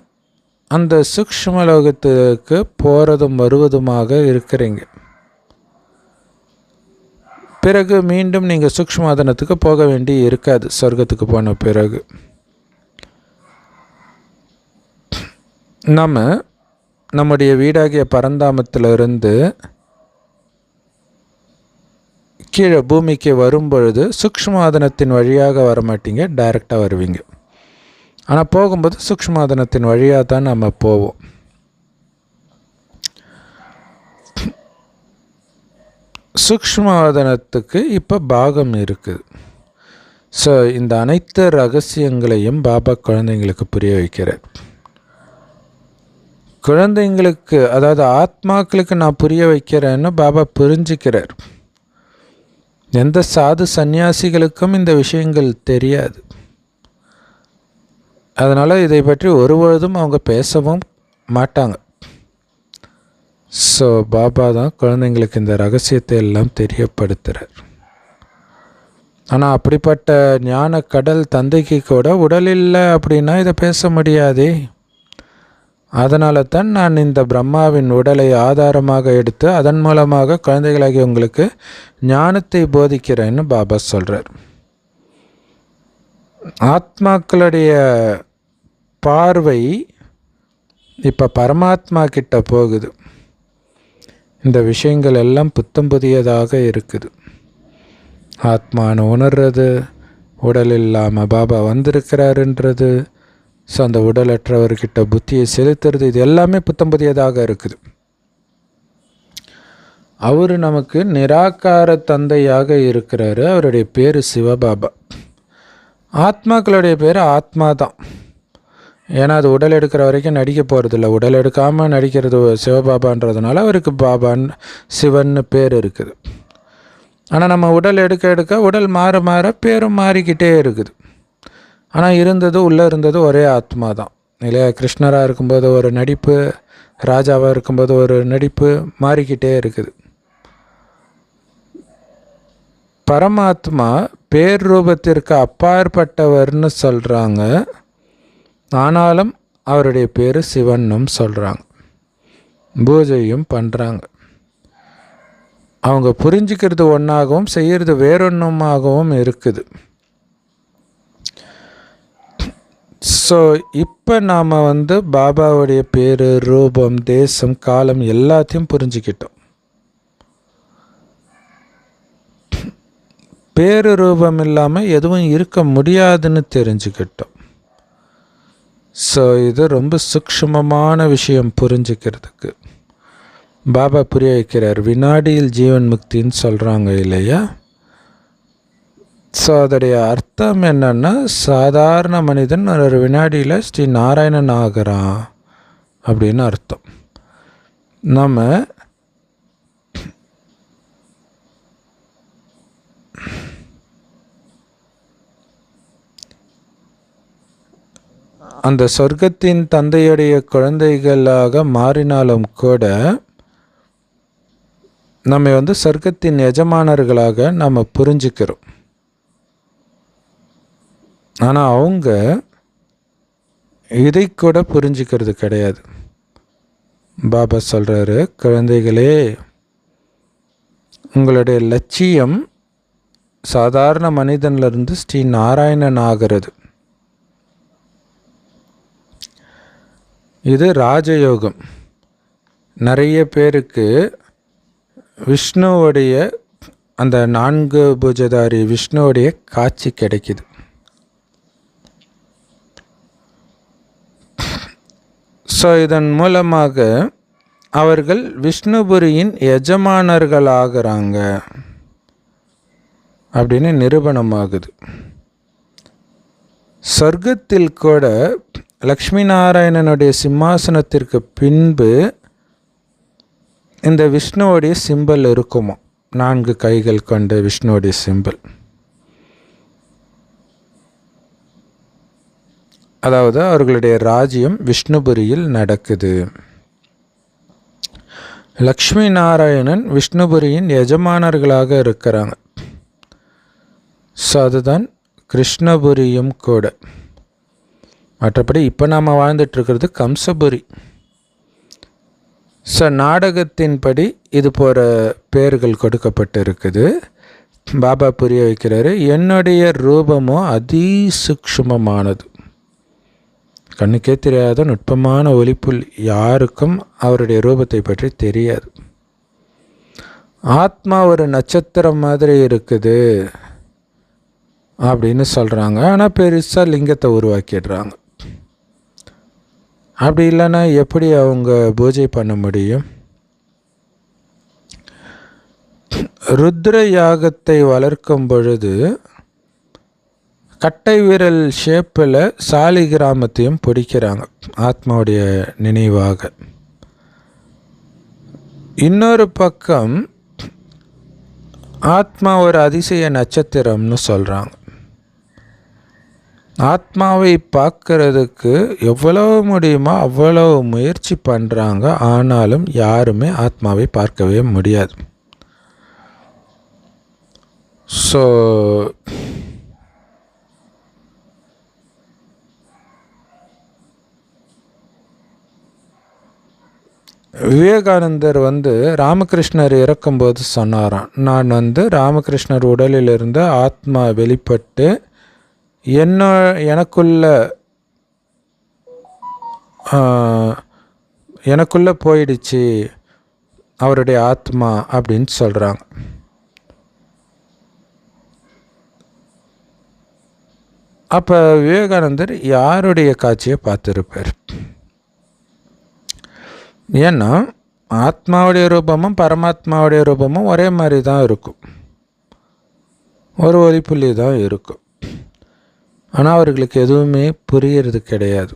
அந்த சூக்ஷ்மலோகத்துக்கு போகிறதும் வருவதுமாக இருக்கிறீங்க. பிறகு மீண்டும் நீங்கள் சூக்ஷ்மாதனத்துக்கு போக வேண்டி இருக்காது சொர்க்கத்துக்கு போன பிறகு. நம்முடைய வீடாகிய பரந்தாமத்திலிருந்து கீழே பூமிக்கு வரும்பொழுது சூக்ஷ்மாதனத்தின் வழியாக வரமாட்டீங்க, டைரெக்டாக வருவீங்க. ஆனால் போகும்போது சூக்ஷ்மாதனத்தின் வழியாக தான் நம்ம போவோம். சூக்ஷ்மாதனத்துக்கு இப்போ பாகம் இருக்குது. ஸோ இந்த அனைத்து ரகசியங்களையும் பாபா குழந்தைங்களுக்கு புரிய வைக்கிறார். குழந்தைங்களுக்கு, அதாவது ஆத்மாக்களுக்கு நான் புரிய வைக்கிறேன்னு பாபா புரிஞ்சுக்கிறார். எந்த சாது சந்நியாசிகளுக்கும் இந்த விஷயங்கள் தெரியாது. அதனால் இதை பற்றி ஒருபொழுதும் அவங்க பேசவும் மாட்டாங்க. ஸோ பாபா தான் குழந்தைங்களுக்கு இந்த ரகசியத்தை எல்லாம் தெரியப்படுத்துகிறார். ஆனால் அப்படிப்பட்ட ஞான கடல் தந்தைக்கு கூட உடல் இல்லை அப்படின்னா இதை பேச முடியாதே. அதனால தான் நான் இந்த பிரம்மாவின் உடலை ஆதாரமாக எடுத்து அதன் மூலமாக குழந்தைகளாகி உங்களுக்கு ஞானத்தை போதிக்கிறேன்னு பாபா சொல்கிறார். ஆத்மாக்களுடைய பார்வை இப்போ பரமாத்மா கிட்ட போகுது. இந்த விஷயங்கள் எல்லாம் புத்தம் புதியதாக இருக்குது. ஆத்மானு உணர்றது, உடல் இல்லாமல் பாபா வந்திருக்கிறாருன்றது, ஸோ அந்த உடலற்றவர்கிட்ட புத்தியை செலுத்துறது, இது எல்லாமே புத்தம் புதியதாக இருக்குது. அவர் நமக்கு நிராகார தந்தையாக இருக்கிறாரு. அவருடைய பேர் சிவபாபா. ஆத்மாக்களுடைய பேர் ஆத்மா தான். ஏன்னா அது உடல் எடுக்கிற வரைக்கும் நடிக்க போகிறதில்ல. உடல் எடுக்காமல் நடிக்கிறது சிவபாபான்றதுனால அவருக்கு பாபான்னு சிவன்னு பேர் இருக்குது. ஆனால் நம்ம உடல் எடுக்க உடல் மாற மாற பேரும் மாறிக்கிட்டே இருக்குது. ஆனால் உள்ளே இருந்தது ஒரே ஆத்மா தான் இல்லையா? கிருஷ்ணராக இருக்கும்போது ஒரு நடிப்பு, ராஜாவாக இருக்கும்போது ஒரு நடிப்பு மாறிக்கிட்டே இருக்குது. பரமாத்மா பேர் ரூபத்திற்கு அப்பாற்பட்டவர்னு சொல்கிறாங்க. ஆனாலும் அவருடைய பேர் சிவன்னும் சொல்கிறாங்க. பூஜையும் பண்ணுறாங்க. அவங்க புரிஞ்சுக்கிறது ஒன்றாகவும் செய்கிறது வேறொன்றுமாகவும் இருக்குது. ஸோ இப்போ நாம் பாபாவுடைய பேர், ரூபம், தேசம், காலம் எல்லாத்தையும் புரிஞ்சுக்கிட்டோம். பேரு ரூபம் இல்லாமல் எதுவும் இருக்க முடியாதுன்னு தெரிஞ்சுக்கிட்டோம். ஸோ இது ரொம்ப சூக்ஷ்மமான விஷயம் புரிஞ்சுக்கிறதுக்கு. பாபா புரிய வைக்கிறார். வினாடியில் ஜீவன் முக்தின்னு சொல்கிறாங்க இல்லையா? ஸோ அதோடைய அர்த்தம் என்னன்னா, சாதாரண மனிதன் ஒரு வினாடியில் ஸ்ரீ நாராயணன் ஆகிறான் அப்படின்னு அர்த்தம். நம்ம அந்த சொர்க்கத்தின் தந்தையுடைய குழந்தைகளாக மாறினாலும் கூட நம்ம சொர்க்கத்தின் எஜமானர்களாக நம்ம புரிஞ்சுக்கிறோம். ஆனால் அவங்க இதை கூட புரிஞ்சுக்கிறது கிடையாது. பாபா சொல்கிறாரு, குழந்தைகளே, உங்களுடைய லட்சியம் சாதாரண மனிதனிலிருந்து ஸ்ரீ நாராயணன் ஆகிறது. இது ராஜயோகம். நிறைய பேருக்கு விஷ்ணுவுடைய அந்த 4 பூஜதாரி விஷ்ணுவுடைய காட்சி கிடைக்குது. ஸோ இதன் மூலமாக அவர்கள் விஷ்ணுபுரியின் எஜமானர்களாகிறாங்க அப்படின்னு நிரூபணமாகுது. சொர்க்கத்தில் கூட லக்ஷ்மி நாராயணனுடைய சிம்மாசனத்திற்கு பின்பு இந்த விஷ்ணுவோடைய சிம்பல் இருக்குமோ, 4 கைகள் கொண்ட விஷ்ணுவோடைய சிம்பல். அதாவது அவர்களுடைய ராஜ்யம் விஷ்ணுபுரியில் நடக்குது. லக்ஷ்மி நாராயணன் விஷ்ணுபுரியின் எஜமானர்களாக இருக்கிறாங்க. ஸோ அதுதான் கிருஷ்ணபுரியும் கூட. மற்றபடி இப்போ நாம் வாழ்ந்துட்டுருக்கிறது கம்சபுரி. ஸோ நாடகத்தின்படி இது போகிற பெயர்கள் கொடுக்கப்பட்டு இருக்குது. பாபா புரிய வைக்கிறாரு, என்னுடைய ரூபமோ அதிசூக்ஷ்மமானது, கண்ணுக்கே தெரியாத நுட்பமான ஒளிப்புல், யாருக்கும் அவருடைய ரூபத்தை பற்றி தெரியாது. ஆத்மா ஒரு நட்சத்திரம் மாதிரி இருக்குது அப்படின்னு சொல்கிறாங்க. ஆனால் பெருசாக லிங்கத்தை உருவாக்கிடுறாங்க. அப்படி இல்லைன்னா எப்படி அவங்க பூஜை பண்ண முடியும்? ருத்ர யாகத்தை வளர்க்கும் பொழுது கட்டை விரல் ஷேப்பில் சாலி கிராமத்தையும் பிடிக்கிறாங்க ஆத்மாவுடைய நினைவாக. இன்னொரு பக்கம் ஆத்மா ஒரு அதிசய நட்சத்திரம்னு சொல்கிறாங்க. ஆத்மாவை பார்க்கறதுக்கு எவ்வளவு முடியுமோ அவ்வளவு முயற்சி பண்ணுறாங்க. ஆனாலும் யாருமே ஆத்மாவை பார்க்கவே முடியாது. ஸோ விவேகானந்தர் ராமகிருஷ்ணர் இறக்கும்போது சொன்னாராம், நான் ராமகிருஷ்ணர் உடலிலிருந்து ஆத்மா வெளிப்பட்டு எனக்குள்ள போயிடுச்சு அவருடைய ஆத்மா அப்படின்னு சொல்கிறாங்க. அப்போ விவேகானந்தர் யாருடைய காட்சியை பார்த்துருப்பார்? ஏன்னா ஆத்மாவுடைய ரூபமும் பரமாத்மாவுடைய ரூபமும் ஒரே மாதிரி தான் இருக்கும், ஒரு ஒளிப்புள்ளி தான் இருக்கும். ஆனால் அவர்களுக்கு எதுவுமே புரியறது கிடையாது.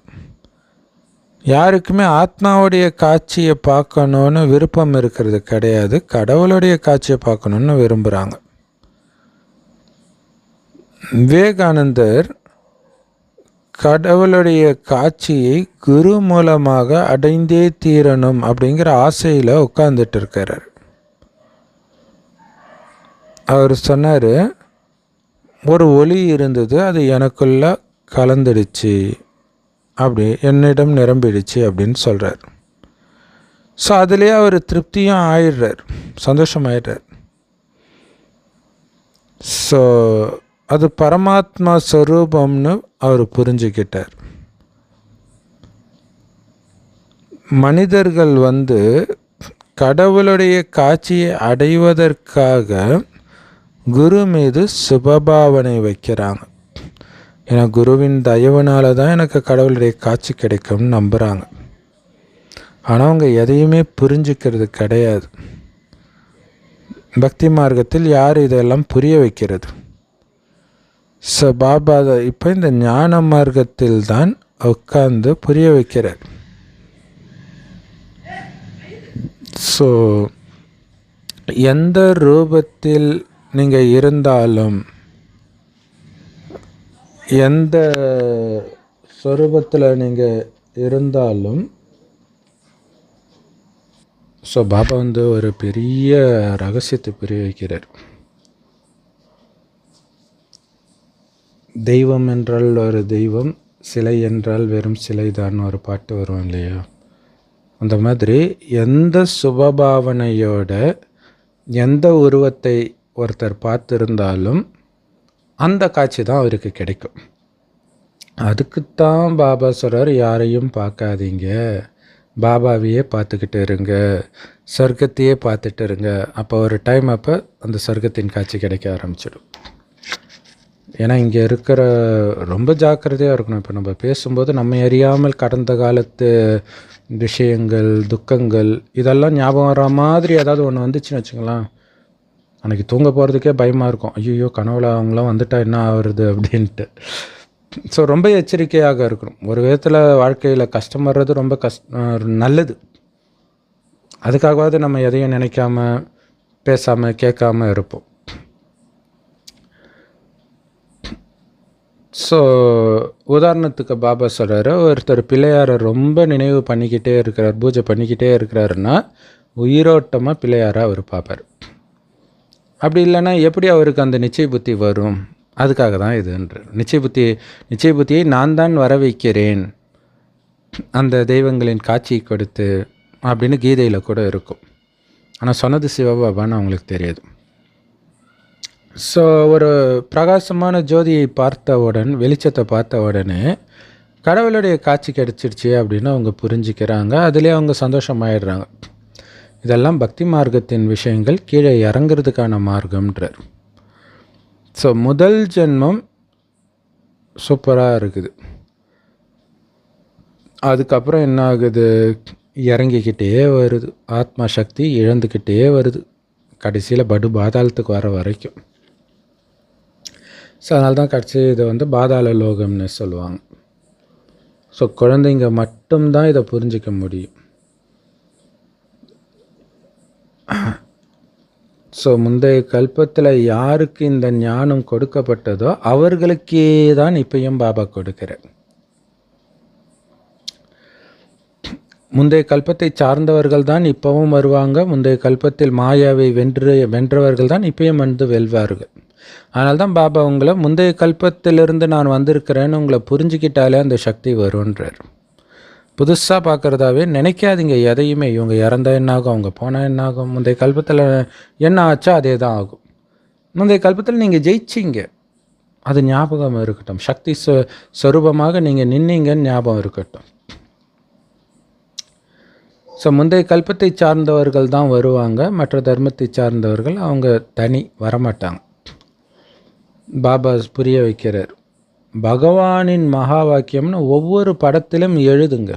யாருக்குமே ஆத்மாவுடைய காட்சியை பார்க்கணுன்னு விருப்பம் இருக்கிறது கிடையாது, கடவுளுடைய காட்சியை பார்க்கணுன்னு விரும்புகிறாங்க. விவேகானந்தர் கடவுளுடைய காட்சியை குரு மூலமாக அடைந்தே தீரணும் அப்படிங்கிற ஆசையில் உட்கார்ந்துட்டு இருக்கிறார். அவர் சொன்னார், ஒரு ஒளி இருந்தது, அது எனக்குள்ள கலந்துடுச்சு, அப்படி என்னிடம் நிரம்பிடுச்சு அப்படின்னு சொல்கிறார். ஸோ அதுலேயே அவர் திருப்தியும் ஆயிடுறார், சந்தோஷமாயிடுறார். ஸோ அது பரமாத்மா ஸ்வரூபம்னு அவர் புரிஞ்சுக்கிட்டார். மனிதர்கள் கடவுளுடைய காட்சியை அடைவதற்காக குரு மீது சுபபாவனை வைக்கிறாங்க. ஏன்னா குருவின் தயவுனால தான் எனக்கு கடவுளுடைய காட்சி கிடைக்கும்னு நம்புகிறாங்க. ஆனால் அவங்க எதையுமே புரிஞ்சுக்கிறது கிடையாது. பக்தி மார்க்கத்தில் யார் இதெல்லாம் புரிய வைக்கிறது? ஸோ பாபா இப்போ இந்த ஞான மார்க்கத்தில் தான் உட்கார்ந்து புரிய வைக்கிறார். ஸோ எந்த ரூபத்தில் நீங்கள் இருந்தாலும், எந்த ஸ்வரூபத்தில் நீங்கள் இருந்தாலும், ஸோ பாபா ஒரு பெரிய ரகசியத்தை புரிய வைக்கிறார். தெய்வம் என்றால் ஒரு தெய்வம், சிலை என்றால் வெறும் சிலை தான் ஒரு பாட்டு வரும் இல்லையா? அந்த மாதிரி எந்த சுபபாவனையோட எந்த உருவத்தை ஒருத்தர் பார்த்துருந்தாலும் அந்த காட்சி தான் அவருக்கு கிடைக்கும். அதுக்குத்தான் பாபா சொல்கிறார், யாரையும் பார்க்காதீங்க, பாபாவையே பார்த்துக்கிட்டு இருங்க. சொர்க்கத்தையே பார்த்துட்டு இருங்க. அப்போ ஒரு டைம் அப்போ அந்த சொர்க்கத்தின் காட்சி கிடைக்க ஆரம்பிச்சிடும். ஏன்னா இங்கே இருக்கிற ரொம்ப ஜாக்கிரதையாக இருக்கணும். இப்போ நம்ம பேசும்போது நம்ம அறியாமல் கடந்த காலத்து விஷயங்கள், துக்கங்கள் இதெல்லாம் ஞாபகம் வர மாதிரி ஏதாவது ஒன்று வந்துச்சுன்னு வச்சுங்களேன், அன்றைக்கி தூங்க போகிறதுக்கே பயமாக இருக்கும். ஐயோ கனவுல அவங்களாம் வந்துட்டா என்ன ஆகுறது அப்படின்ட்டு. ஸோ ரொம்ப எச்சரிக்கையாக இருக்கணும். ஒரு விதத்தில் வாழ்க்கையில் கஷ்டம் வர்றது ரொம்ப நல்லது. அதுக்காகவாவது நம்ம எதையும் நினைக்காம பேசாமல் கேட்காம இருப்போம். ஸோ உதாரணத்துக்கு பாபா சொல்கிறாரு, ஒருத்தர் பிள்ளையாரை ரொம்ப நினைவு பண்ணிக்கிட்டே இருக்கிறார், பூஜை பண்ணிக்கிட்டே இருக்கிறாருன்னா உயிரோட்டமாக பிள்ளையாரை அவர் பார்ப்பார். அப்படி இல்லைன்னா எப்படி அவருக்கு அந்த நிச்சய புத்தி வரும்? அதுக்காக தான் இதுன்ற நிச்சய புத்தியை நான் தான் வர வைக்கிறேன் அந்த தெய்வங்களின் காட்சி கொடுத்து அப்படின்னு கீதையில் கூட இருக்கும். ஆனால் சொன்னது சிவபாபான்னு அவங்களுக்கு தெரியாது. ஸோ ஒரு பிரகாசமான ஜோதியை பார்த்தவுடன், வெளிச்சத்தை பார்த்த உடனே கடவுளுடைய காட்சி கிடச்சிருச்சு அப்படின்னு அவங்க புரிஞ்சுக்கிறாங்க. அதுலேயே அவங்க சந்தோஷமாயிடுறாங்க. இதெல்லாம் பக்தி மார்க்கத்தின் விஷயங்கள், கீழே இறங்கிறதுக்கான மார்க்கம்ன்றார். ஸோ முதல் ஜென்மம் சூப்பராக இருக்குது. அதுக்கப்புறம் என்ன ஆகுது? இறங்கிக்கிட்டே வருது. ஆத்மா சக்தி இழந்துக்கிட்டே வருது, கடைசியில் பாதாளத்துக்கு வர வரைக்கும். ஸோ அதனால தான் கடைசி இதை பாதாள லோகம்னு சொல்லுவாங்க. ஸோ குழந்தைங்க மட்டும்தான் இதை புரிஞ்சிக்க முடியும். ஸோ முந்தைய கல்பத்தில் யாருக்கு இந்த ஞானம் கொடுக்கப்பட்டதோ அவர்களுக்கே தான் இப்பயும் பாபா கொடுக்கிறார். முந்தைய கல்பத்தை சார்ந்தவர்கள் தான் இப்பவும் வருவாங்க. முந்தைய கல்பத்தில் மாயாவை வென்றவர்கள் தான் இப்பயும் வந்து வெல்வார்கள். அதனால தான் பாபா உங்களை முந்தைய கல்பத்திலிருந்து நான் வந்திருக்கிறேன்னு உங்களை புரிஞ்சுக்கிட்டாலே அந்த சக்தி வருன்றார். புதுசாக பார்க்குறதாவே நினைக்காதீங்க எதையுமே. இவங்க இறந்தால் என்னாகும், அவங்க போனால் என்னாகும், முந்தைய கல்பத்தில் என்ன ஆச்சோ அதே தான் ஆகும். முந்தைய கல்பத்தில் நீங்கள் ஜெயிச்சிங்க, அது ஞாபகம் இருக்கட்டும். சக்தி ஸ்வரூபமாக நீங்கள் நின்னீங்கன்னு ஞாபகம் இருக்கட்டும். ஸோ முந்தைய கல்பத்தை சார்ந்தவர்கள் தான் வருவாங்க, மற்ற தர்மத்தை சார்ந்தவர்கள் அவங்க தனி வரமாட்டாங்க. பாபா புரிய வைக்கிறார். பகவானின் மகா வாக்கியம்னு ஒவ்வொரு படத்திலும் எழுதுங்க.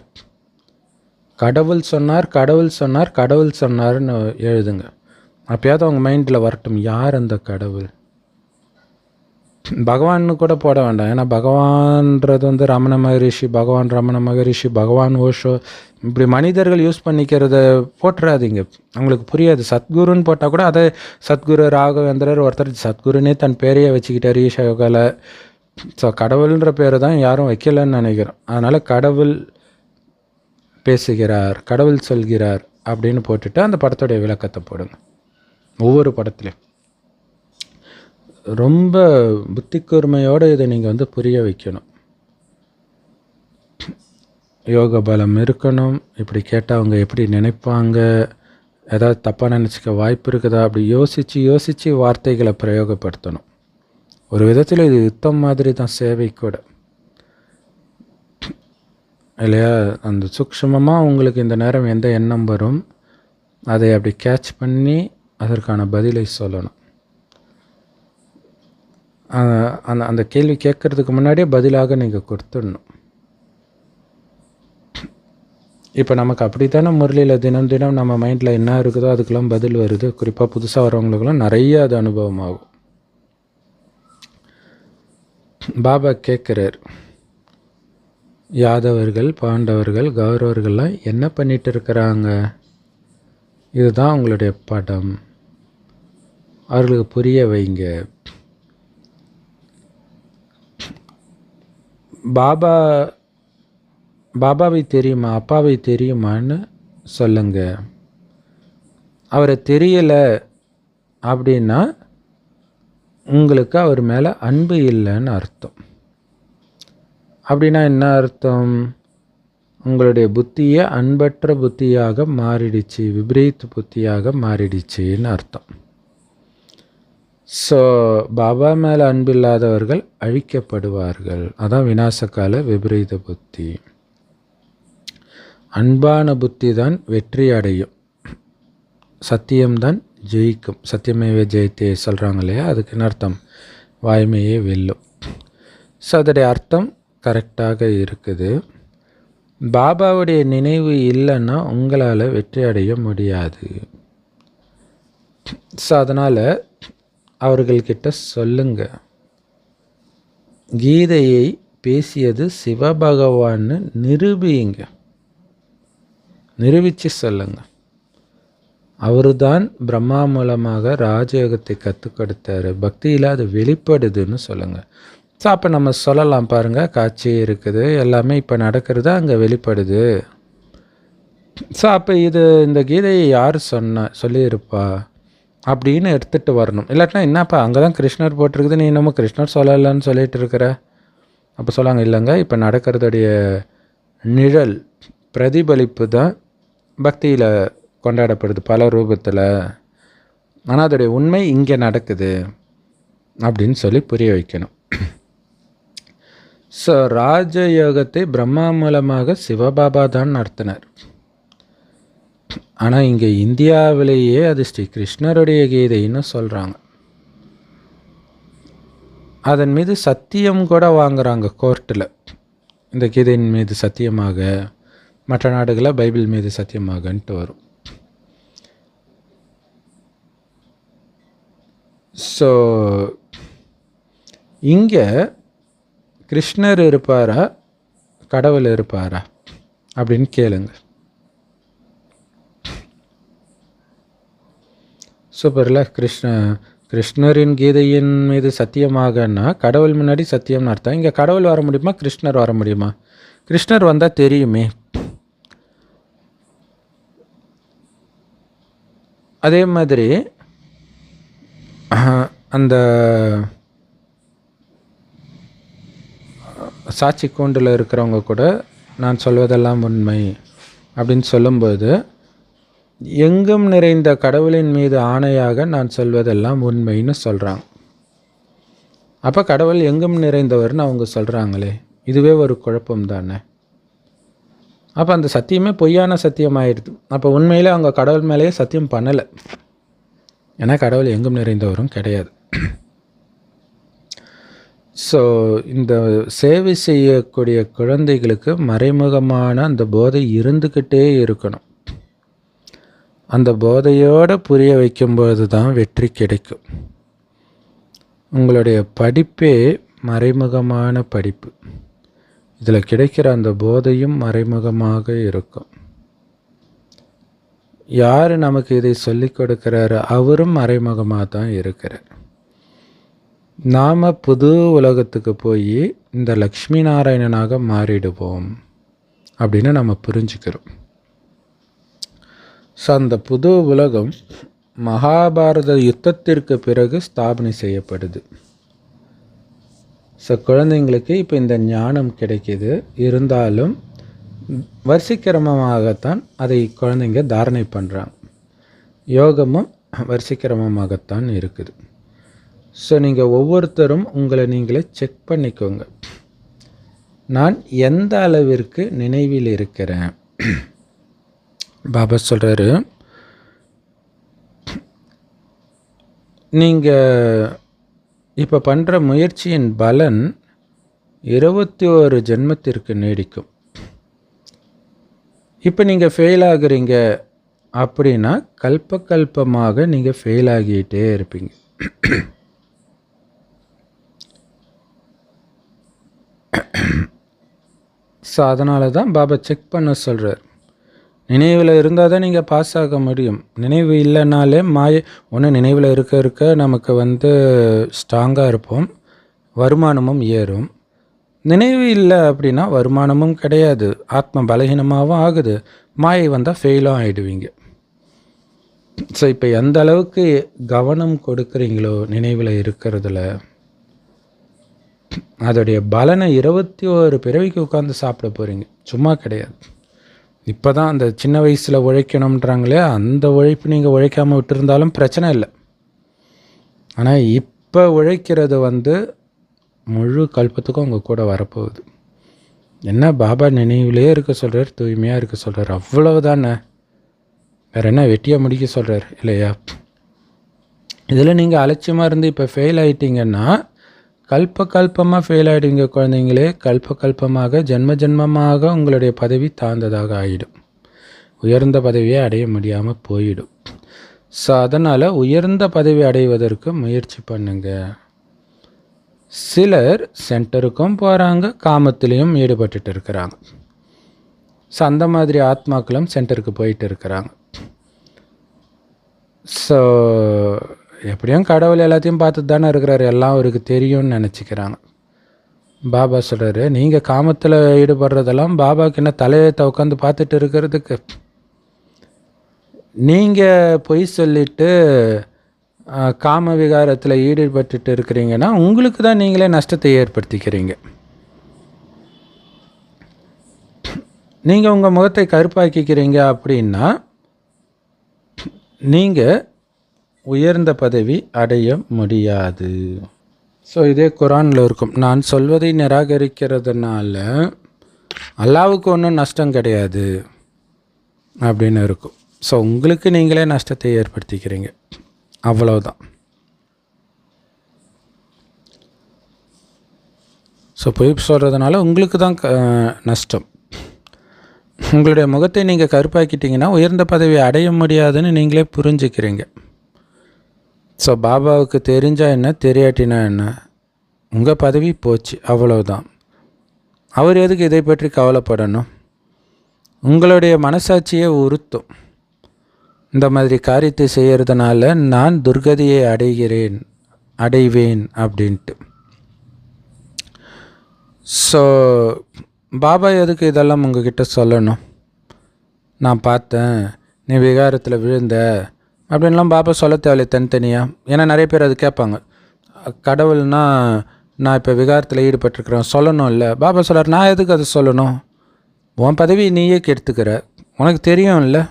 கடவுள் சொன்னார், கடவுள் சொன்னார், கடவுள் சொன்னார்னு எழுதுங்க. அப்போயாவது அவங்க மைண்டில் வரட்டும், யார் அந்த கடவுள்? பகவான்னு கூட போட வேண்டாம். ஏன்னா பகவான்றது ரமண மகரிஷி, ரமண மகரிஷி, பகவான் ஓஷோ, இப்படி மனிதர்கள் யூஸ் பண்ணிக்கிறத போட்டுறாதீங்க, அவங்களுக்கு புரியாது. சத்குருன்னு போட்டால் கூட அதை சத்குரு ராகவேந்திரர் ஒருத்தர் சத்குருனே தன் பேரையே வச்சுக்கிட்டார் ஈஷா யோகாவில். ஸோ கடவுள்ன்ற பேரை தான் யாரும் வைக்கலன்னு நினைக்கிறோம். அதனால் கடவுள் பேசுகிறார், கடவுள் சொல்கிறார் அப்படின்னு போட்டுட்டு அந்த படத்துடைய விளக்கத்தை போடுங்க. ஒவ்வொரு படத்துலையும் ரொம்ப புத்தி கூர்மையோடு இதை நீங்கள் புரிய வைக்கணும். யோக பலம் இருக்கணும். இப்படி கேட்டால் அவங்க எப்படி நினைப்பாங்க, ஏதாவது தப்பாக நினச்சிக்க வாய்ப்பு இருக்குதா, அப்படி யோசித்து வார்த்தைகளை பிரயோகப்படுத்தணும். ஒரு விதத்தில் இது யுத்தம் மாதிரி தான், சேவை கூட இல்லையா? அந்த சூக்ஷ்மமாக உங்களுக்கு இந்த நேரம் எந்த எண்ணம் வரும் அதை அப்படி கேட்ச் பண்ணி அதற்கான பதிலை சொல்லணும். அந்த கேள்வி கேட்குறதுக்கு முன்னாடியே பதிலாக நீங்கள் கொடுத்துடணும். இப்போ நமக்கு அப்படித்தானே முரளியில் தினம் தினம் நம்ம மைண்டில் என்ன இருக்குதோ அதுக்கெல்லாம் பதில் வருது. குறிப்பாக புதுசாக வரவங்களுக்கெல்லாம் நிறைய அது அனுபவம் ஆகும். பாபா கேட்குறார், யாதவர்கள், பாண்டவர்கள், கௌரவர்கள்லாம் என்ன பண்ணிட்டு இருக்கிறாங்க? இதுதான் உங்களுடைய படம், அவர்களுக்கு புரிய வைங்க. பாபாவை தெரியுமா, அப்பாவை தெரியுமான்னு சொல்லுங்க. அவரை தெரியலை அப்படின்னா உங்களுக்கு அவர் மேலே அன்பு இல்லைன்னு அர்த்தம். அப்படின்னா என்ன அர்த்தம்? உங்களுடைய புத்தியை அன்பற்ற புத்தியாக மாறிடுச்சு, விபரீத புத்தியாக மாறிடுச்சுன்னு அர்த்தம். ஸோ பாபா மேலே அன்பு இல்லாதவர்கள் அழிக்கப்படுவார்கள். அதான் விநாசகால விபரீத புத்தி. அன்பான புத்தி தான் வெற்றி அடையும். சத்தியம்தான் ஜெயிக்கும். சத்தியமேவ ஜெயத்தே சொல்கிறாங்க இல்லையா, அதுக்கு என்ன அர்த்தம்? வாய்மையே வெல்லும். ஸோ அதோடைய அர்த்தம் கரெக்டாக இருக்குது. பாபாவுடைய நினைவு இல்லைன்னா உங்களால் வெற்றி அடைய முடியாது. ஸோ அதனால் அவர்கள்கிட்ட சொல்லுங்க, கீதையை பேசியது சிவபகவான்னு நிரூபியுங்க, நிரூபித்து சொல்லுங்க. அவரு தான் பிரம்மா மூலமாக ராஜயோகத்தை கற்றுக் கொடுத்தாரு, பக்தியில் அது வெளிப்படுதுன்னு சொல்லுங்கள். ஸோ அப்போ நம்ம சொல்லலாம், பாருங்கள், காட்சி இருக்குது, எல்லாமே இப்போ நடக்கிறது அங்கே வெளிப்படுது. ஸோ அப்போ இந்த கீதையை யார் சொல்லியிருப்பா அப்படின்னு எடுத்துகிட்டு வரணும். இல்லாட்டினா என்னப்பா அங்கே தான் கிருஷ்ணர் போட்டிருக்குது, நீ இன்னமும் கிருஷ்ணர் சொல்லலைன்னு சொல்லிட்டு இருக்கிற. அப்போ சொல்லாங்க, இல்லைங்க, இப்போ நடக்கிறதுடைய நிழல் பிரதிபலிப்பு தான் பக்தியில் கொண்டாடப்படுது பல ரூபத்தில், ஆனால் அதோடைய உண்மை இங்கே நடக்குது அப்படின்னு சொல்லி புரிய வைக்கணும். ஸோ ராஜயோகத்தை பிரம்மா மூலமாக சிவபாபா தான் நடத்தினார். ஆனால் இங்கே இந்தியாவிலேயே அது ஸ்ரீ கிருஷ்ணருடைய கீதைன்னு சொல்கிறாங்க. அதன் மீது சத்தியம் கூட வாங்குகிறாங்க கோர்ட்டில். இந்த கீதையின் மீது சத்தியமாக, மற்ற நாடுகளில் பைபிள் மீது சத்தியமாகன்ட்டு வரும். ஸோ இங்கே கிருஷ்ணர் இருப்பாரா கடவுள் இருப்பாரா அப்படின்னு கேளுங்க. சூப்பரில், கிருஷ்ணரின் கீதையின் மீது சத்தியமாகன்னா கடவுள் முன்னாடி சத்தியம்னு அர்த்தம். இங்கே கடவுள் வர முடியுமா, கிருஷ்ணர் வர முடியுமா? கிருஷ்ணர் வந்தால் தெரியுமே. அதே மாதிரி அந்த சாட்சி கூண்டில் இருக்கிறவங்க கூட நான் சொல்வதெல்லாம் உண்மை அப்படின்னு சொல்லும்போது, எங்கும் நிறைந்த கடவுளின் மீது ஆணையாக நான் சொல்வதெல்லாம் உண்மைன்னு சொல்கிறாங்க. அப்போ கடவுள் எங்கும் நிறைந்தவர்னு அவங்க சொல்கிறாங்களே, இதுவே ஒரு குழப்பம் தானே. அப்போ அந்த சத்தியமே பொய்யான சத்தியம் ஆயிடுது. அப்போ உண்மையிலே அவங்க கடவுள் மேலேயே சத்தியம் பண்ணலை, ஏன்னா கடவுள் எங்கும் நிறைந்தவரும் கிடையாது. ஸோ இந்த சேவை செய்யக்கூடிய குழந்தைகளுக்கு மறைமுகமான அந்த போதை இருந்துக்கிட்டே இருக்கணும். அந்த போதையோடு புரிய வைக்கும்போது தான் வெற்றி கிடைக்கும். உங்களுடைய படிப்பே மறைமுகமான படிப்பு. இதில் கிடைக்கிற அந்த போதையும் மறைமுகமாக இருக்கும். யார் நமக்கு இதை சொல்லிக் கொடுக்குறாரு, அவரும் மறைமுகமாக தான் இருக்கிறார். நாம் புது உலகத்துக்கு போய் இந்த லக்ஷ்மி நாராயணனாக மாறிடுவோம் அப்படின்னு நம்ம புரிஞ்சுக்கிறோம். ஸோ அந்த புது உலகம் மகாபாரத யுத்தத்திற்கு பிறகு ஸ்தாபனை செய்யப்படுது. ஸோ குழந்தைங்களுக்கு இப்போ இந்த ஞானம் கிடைக்கிது. இருந்தாலும் வரிசைக்கிரமமாகத்தான் அதை குழந்தைங்க தாரணை பண்ணுறாங்க. யோகமும் வரிசைக்கிரமமாகத்தான் இருக்குது. ஸோ நீங்கள் ஒவ்வொருத்தரும் உங்களை நீங்களே செக் பண்ணிக்கோங்க, நான் எந்த அளவிற்கு நினைவில் இருக்கிறேன். பாபா சொல்கிறாரு, நீங்கள் இப்போ பண்ணுற முயற்சியின் பலன் 21 ஜென்மத்திற்கு நீடிக்கும். இப்போ நீங்கள் ஃபெயில் ஆகுறீங்க அப்படின்னா கல்பமாக நீங்கள் ஃபெயில் ஆகிட்டே இருப்பீங்க. ஸோ அதனால தான் பாபா செக் பண்ண சொல்கிறார். நினைவில் இருந்தால் தான் நீங்கள் பாஸ் ஆக முடியும். நினைவு இல்லைனாலே ஒன்று நினைவில் இருக்க நமக்கு ஸ்ட்ராங்காக இருப்போம், வருமானமும் ஏறும். நினைவு இல்லை அப்படின்னா வருமானமும் கிடையாது, ஆத்ம பலகீனமாகவும் ஆகுது, மாயை வந்தால் ஃபெயிலும் ஆகிடுவீங்க. ஸோ இப்போ எந்த அளவுக்கு கவனம் கொடுக்குறீங்களோ நினைவில் இருக்கிறதுல, அதோடைய பலனை 21 பிறவிக்கு உட்காந்து சாப்பிட போகிறீங்க, சும்மா கிடையாது. இப்போ தான் அந்த சின்ன வயசில் உழைக்கணுன்றாங்களே, அந்த உழைப்பு நீங்கள் உழைக்காமல் விட்டுருந்தாலும் பிரச்சனை இல்லை. ஆனால் இப்போ உழைக்கிறது முழு கல்பத்துக்கும் உங்கள் கூட வரப்போகுது. என்ன பாபா நினைவுலேயே இருக்க சொல்கிறார், தூய்மையாக இருக்க சொல்கிறார், அவ்வளவு தானே, வேறு என்ன வெட்டியாக முடிக்க சொல்கிறார் இல்லையா? இதில் நீங்கள் அலட்சியமாக இருந்து இப்போ ஃபெயில் ஆகிட்டீங்கன்னா கல்பமாக ஃபெயில் ஆகிடுவீங்க குழந்தைங்களே. கல்பமாக ஜென்மமாக உங்களுடைய பதவி தாழ்ந்ததாக ஆகிடும். உயர்ந்த பதவியை அடைய முடியாமல் போயிடும். ஸோ அதனால் உயர்ந்த பதவி அடைவதற்கு முயற்சி பண்ணுங்க. சிலர் சென்டருக்கும் போகிறாங்க, காமத்திலையும் ஈடுபட்டு இருக்கிறாங்க. ஸோ அந்த மாதிரி ஆத்மாக்களும் சென்டருக்கு போயிட்டு இருக்கிறாங்க. ஸோ எப்படியும் கடவுள் எல்லாத்தையும் பார்த்துட்டு தானே இருக்கிறாரு, எல்லாம் அவருக்கு தெரியும்னு நினச்சிக்கிறாங்க. பாபா சொல்கிறாரு, நீங்கள் காமத்தில் ஈடுபடுறதெல்லாம் பாபாவுக்கு என்ன தலையத்தை உட்காந்து பார்த்துட்டு இருக்கிறதுக்கு? நீங்கள் பொய் சொல்லிவிட்டு காம விகாரத்தில் ஈடுபட்டு இருக்கிறீங்கன்னா உங்களுக்கு தான் நீங்களே நஷ்டத்தை ஏற்படுத்திக்கிறீங்க. நீங்கள் உங்கள் முகத்தை கருப்பாக்கிக்கிறீங்க அப்படின்னா நீங்கள் உயர்ந்த பதவி அடைய முடியாது. ஸோ இதே குரானில் இருக்கும், நான் சொல்வதை நிராகரிக்கிறதுனால அல்லாவுக்கு ஒன்றும் நஷ்டம் கிடையாது அப்படின்னு இருக்கும். ஸோ உங்களுக்கு நீங்களே நஷ்டத்தை ஏற்படுத்திக்கிறீங்க, அவ்வளவுதான். ஸோ பொய் சொல்கிறதுனால உங்களுக்கு தான் நஷ்டம். உங்களுடைய முகத்தை நீங்கள் கருப்பாக்கிட்டீங்கன்னா உயர்ந்த பதவியை அடைய முடியாதுன்னு நீங்களே புரிஞ்சுக்கிறீங்க. ஸோ பாபாவுக்கு தெரிஞ்சால் என்ன, தெரியாட்டினா என்ன, உங்கள் பதவி போச்சு, அவ்வளவுதான். அவர் எதுக்கு இதை பற்றி கவலைப்படணும்? உங்களுடைய மனசாட்சியை உறுத்தும். இந்த மாதிரி காரியத்தை செய்கிறதுனால நான் துர்கதியை அடைவேன் அப்படின்ட்டு. ஸோ பாபா எதுக்கு இதெல்லாம் உங்ககிட்ட சொல்லணும்? நான் பார்த்தேன் நீ விகாரத்தில் விழுந்த அப்படின்லாம் பாபா சொல்ல தேவையில்லை தனித்தனியாக. ஏன்னா நிறைய பேர் அது கேட்பாங்க, கடவுள்னா நான் இப்போ விகாரத்தில் ஈடுபட்டிருக்கிறேன் சொல்லணும் இல்லை? பாபா சொல்கிறார், நான் எதுக்கு அதை சொல்லணும்? உன் பதவி நீயே கெடுத்துக்கிற, உனக்கு தெரியும் இல்லை?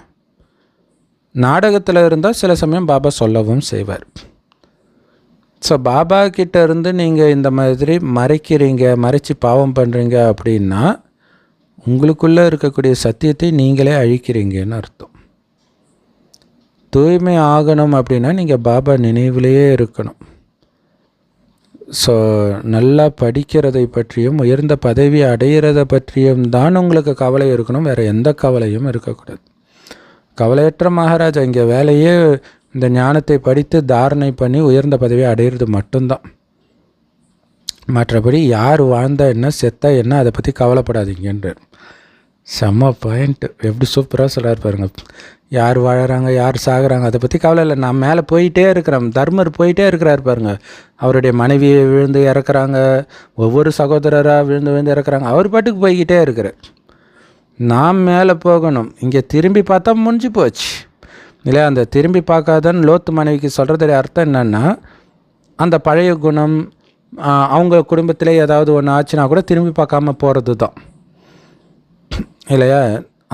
நாடகத்தில் இருந்தால் சில சமயம் பாபா சொல்லவும் செய்வார். ஸோ பாபா கிட்ட இருந்து நீங்கள் இந்த மாதிரி மறைச்சி பாவம் பண்ணுறீங்க அப்படின்னா உங்களுக்குள்ளே இருக்கக்கூடிய சத்தியத்தை நீங்களே அழிக்கிறீங்கன்னு அர்த்தம். தூய்மை ஆகணும் அப்படின்னா நீங்கள் பாபா நினைவிலேயே இருக்கணும். ஸோ நல்லா படிக்கிறதை பற்றியும் உயர்ந்த பதவி அடைகிறத பற்றியும் தான் உங்களுக்கு கவலை இருக்கணும், வேறு எந்த கவலையும் இருக்கக்கூடாது. கவலையற்ற மகாராஜா இங்கே வேலையே இந்த ஞானத்தை படித்து தாரணை பண்ணி உயர்ந்த பதவியை அடையிறது மட்டும்தான். மற்றபடி யார் வாழ்ந்தா என்ன செத்தா என்ன அதை பற்றி கவலைப்படாதீங்கன்றார். செம்ம பாயிண்ட், எப்படி சூப்பராக சொல்கிறார் பாருங்க. யார் வாழறாங்க யார் சாகுறாங்க அதை பற்றி கவலை இல்லை, நான் மேலே போயிட்டே இருக்கிறேன். தர்மர் போயிட்டே இருக்கிறார் பாருங்க. அவருடைய மனைவியை விழுந்து இறக்குறாங்க, ஒவ்வொரு சகோதரராக விழுந்து இறக்குறாங்க, அவர் பாட்டுக்கு போய்கிட்டே இருக்கிறார். நாம் மேலே போகணும். இங்கே திரும்பி பார்த்தா முடிஞ்சு போச்சு இல்லையா? அந்த திரும்பி பார்க்காதன்னு லோத்து மனைவிக்கு சொல்கிறதுடைய அர்த்தம் என்னென்னா, அந்த பழைய குணம் அவங்க குடும்பத்தில் ஏதாவது ஒன்று ஆச்சுன்னா கூட திரும்பி பார்க்காம போகிறது தான் இல்லையா?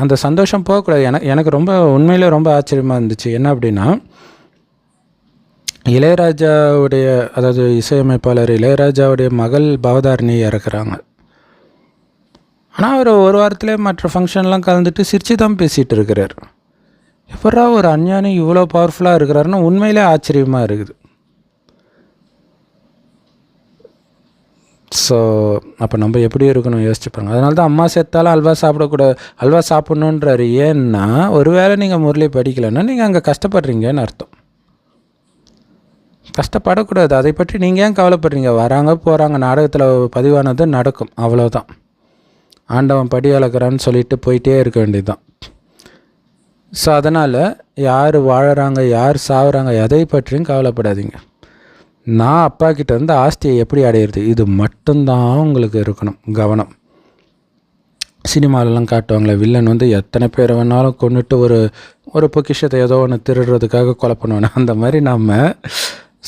அந்த சந்தோஷம் போகக்கூடாது. எனக்கு ரொம்ப உண்மையிலே ரொம்ப ஆச்சரியமாக இருந்துச்சு. என்ன அப்படின்னா, இளையராஜாவுடைய அதாவது இசையமைப்பாளர் இளையராஜாவுடைய மகள் பவதாரணி இறக்குறாங்க. ஆனால் அவர் ஒரு வாரத்திலே மற்ற ஃபங்க்ஷன்லாம் கலந்துட்டு சிரித்து தான் பேசிகிட்டு இருக்கிறார். எப்படா ஒரு அஞ்ஞானி இவ்வளோ பவர்ஃபுல்லாக இருக்கிறாருன்னு உண்மையிலே ஆச்சரியமாக இருக்குது. ஸோ அப்போ நம்ம எப்படி இருக்கணும் யோசிச்சு பாருங்கள். அதனால தான் அம்மா செத்தாலும் அல்வா சாப்பிடக்கூடாது, அல்வா சாப்பிட்ணுன்றாரு. ஏன்னா ஒருவேளை நீங்கள் முரளி படிக்கலைன்னா நீங்கள் அங்கே கஷ்டப்படுறீங்கன்னு அர்த்தம். கஷ்டப்படக்கூடாது, அதை பற்றி நீங்கள் ஏன் கவலைப்படுறீங்க? வராங்க போகிறாங்க, நாடகத்தில் பதிவானது நடக்கும், அவ்வளோதான். ஆண்டவன் படி அளக்கிறான்னு சொல்லிட்டு போயிட்டே இருக்க வேண்டியது தான். ஸோ அதனால் யார் வாழறாங்க யார் சாகுறாங்க எதை பற்றியும் கவலைப்படாதீங்க. நான் அப்பா கிட்ட இருந்து ஆஸ்தியை எப்படி அடையிறது, இது மட்டும்தான் உங்களுக்கு இருக்கணும் கவனம். சினிமாலெலாம் காட்டுவாங்களே, வில்லன் எத்தனை பேரை வேணாலும் கொண்டுட்டு ஒரு பொக்கிஷத்தை ஏதோ ஒன்று திருடுறதுக்காக கொலை பண்ணுவேன். அந்த மாதிரி நம்ம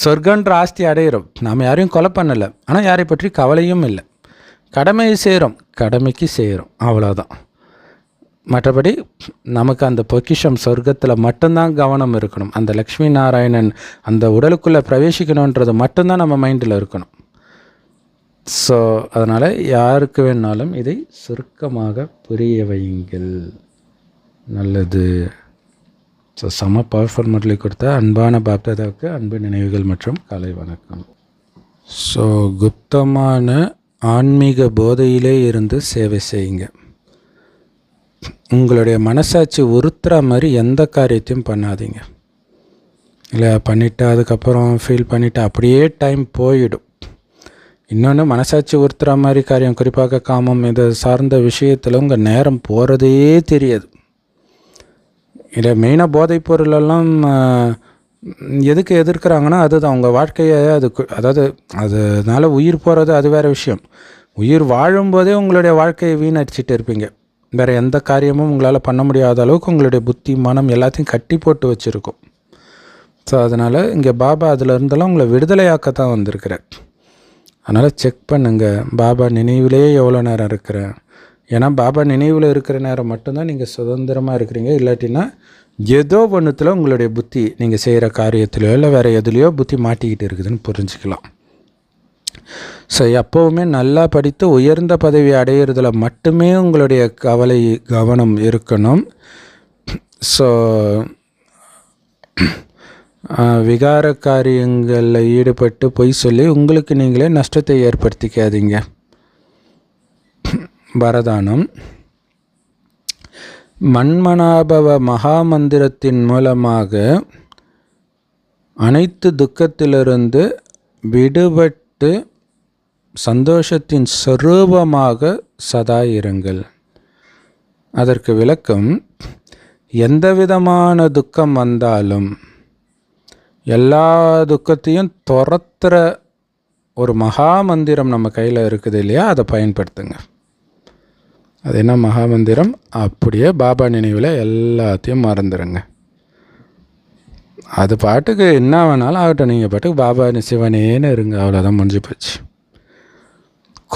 சொர்க்கன்ற ஆஸ்தி அடையிறோம். நாம் யாரையும் கொலை பண்ணலை, ஆனால் யாரை பற்றி கவலையும் இல்லை. கடமையை செய்கிறோம், கடமைக்கு செய்கிறோம், அவ்வளோதான். மற்றபடி நமக்கு அந்த பொக்கிஷம் சொர்க்கத்தில் மட்டும்தான் கவனம் இருக்கணும். அந்த லக்ஷ்மி நாராயணன் அந்த உடலுக்குள்ளே பிரவேசிக்கணுன்றது மட்டும்தான் நம்ம மைண்டில் இருக்கணும். ஸோ அதனால் யாருக்கு வேணாலும் இதை சுருக்கமாக புரிய வையுங்கள், நல்லது. ஸோ செம பவர்ஃபுல் முரளி கொடுத்த அன்பான பாப்தாதாவுக்கு அன்பு நினைவுகள் மற்றும் காலை வணக்கம். ஸோ குப்தமான ஆன்மீக போதையிலே இருந்து சேவை செய்யுங்க. உங்களுடைய மனசாட்சி உறுத்துற மாதிரி எந்த காரியத்தையும் பண்ணாதீங்க. இல்லை பண்ணிவிட்டு அதுக்கப்புறம் ஃபீல் பண்ணிவிட்டு அப்படியே டைம் போயிடும். இன்னொன்று, மனசாட்சி உறுத்துற மாதிரி காரியம், குறிப்பாக காமம் இதை சார்ந்த விஷயத்தில் உங்கள் நேரம் போகிறதே தெரியாது. இதை மெயினாக போதைப் பொருளெல்லாம் எதுக்கு எதிர்க்கிறாங்கன்னா அதுதான் உங்கள் வாழ்க்கையை அதாவது அதனால் உயிர் போகிறது அது வேறு விஷயம். உயிர் வாழும்போதே உங்களுடைய வாழ்க்கையை வீணடிச்சிட்டு இருப்பீங்க. வேறு எந்த காரியமும் உங்களால் பண்ண முடியாத அளவுக்கு உங்களுடைய புத்தி மனம் எல்லாத்தையும் கட்டி போட்டு வச்சுருக்கும். ஸோ அதனால் இங்கே பாபா அதில் இருந்தெல்லாம் உங்களை விடுதலையாக்கத்தான் வந்திருக்கிறேன். அதனால் செக் பண்ணுங்கள், பாபா நினைவிலேயே எவ்வளோ நேரம் இருக்கிறேன். ஏன்னா பாபா நினைவில் இருக்கிற நேரம் மட்டும்தான் நீங்கள் சுதந்திரமாக இருக்கிறீங்க. இல்லாட்டினா ஏதோ ஒன்றுத்தில் உங்களுடைய புத்தி நீங்கள் செய்கிற காரியத்திலையோ இல்லை வேறு எதுலேயோ புத்தி மாட்டிக்கிட்டு இருக்குதுன்னு புரிஞ்சுக்கலாம். ஸோ எப்போவுமே நல்லா படித்து உயர்ந்த பதவி அடையிறதுல மட்டுமே உங்களுடைய கவனம் இருக்கணும். ஸோ விகார காரியங்களில் ஈடுபட்டு பொய் சொல்லி உங்களுக்கு நீங்களே நஷ்டத்தை ஏற்படுத்திக்காதீங்க. வரதானம். மன்மனாபவ மகாமந்திரத்தின் மூலமாக அனைத்து துக்கத்திலிருந்து விடுபட்டு சந்தோஷத்தின் சொரூபமாக சதா இருங்கள். அதற்கு விளக்கம், எந்த விதமான துக்கம் வந்தாலும் எல்லா துக்கத்தையும் துரத்துற ஒரு மகா மந்திரம் நம்ம கையில் இருக்குது இல்லையா, அதை பயன்படுத்துங்க. அது என்ன மகா மந்திரம்? அப்படியே பாபா நினைவில் எல்லாத்தையும் மறந்துடுங்க. அது பாட்டுக்கு என்ன வேணாலும் ஆகட்டும், நீங்கள் பாட்டுக்கு பாபா சிவனேன்னு இருங்க, அவ்வளோதான், முடிஞ்சு போச்சு.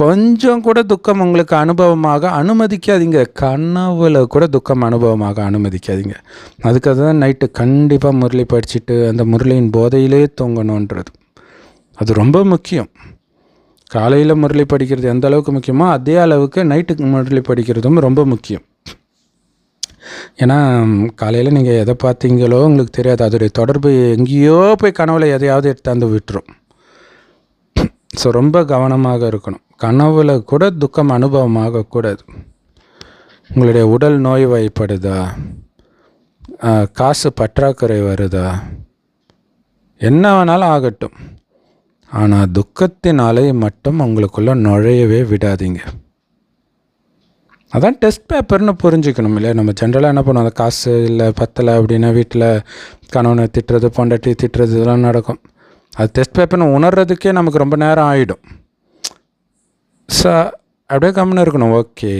கொஞ்சம் கூட துக்கம் உங்களுக்கு அனுபவமாக அனுமதிக்காதீங்க. கனவுல கூட துக்கம் அனுபவமாக அனுமதிக்காதீங்க. அதுக்காக தான் நைட்டு கண்டிப்பாக முரளி படிச்சுட்டு அந்த முரளியின் போதையிலே தூங்கணுன்றது. அது ரொம்ப முக்கியம். காலையில் முரளி படிக்கிறது எந்த அளவுக்கு முக்கியமோ அதே அளவுக்கு நைட்டுக்கு முரளி படிக்கிறதும் ரொம்ப முக்கியம். ஏன்னா காலையில் நீங்கள் எதை பார்த்தீங்களோ உங்களுக்கு தெரியாது, அதோடைய தொடர்பு எங்கேயோ போய் கனவுல எதையாவது எடுத்தாந்து விட்டுரும். ஸோ ரொம்ப கவனமாக இருக்கணும். கனவுல கூட துக்கம் அனுபவமாகக்கூடாது. உங்களுடைய உடல் நோய் வாய்ப்படுதா, காசு பற்றாக்குறை வருதா, என்ன வேணாலும் ஆகட்டும், ஆனால் துக்கத்தின் அலை மட்டும் உங்களுக்குள்ளே நுழையவே விடாதீங்க. அதான் டெஸ்ட் பேப்பர்னு புரிஞ்சுக்கணும் இல்லையா. நம்ம ஜென்ரலாக என்ன பண்ணுவோம், அந்த காசு இல்லை பத்தலை அப்படின்னா வீட்டில் கணவனை திட்டுறது, பொண்டாட்டி திட்டுறது, இதெல்லாம் நடக்கும். அது டெஸ்ட் பேப்பர்னு உணர்றதுக்கே நமக்கு ரொம்ப நேரம் ஆகிடும். ஸோ அப்படியே கம்முன்னு இருக்கணும். ஓகே,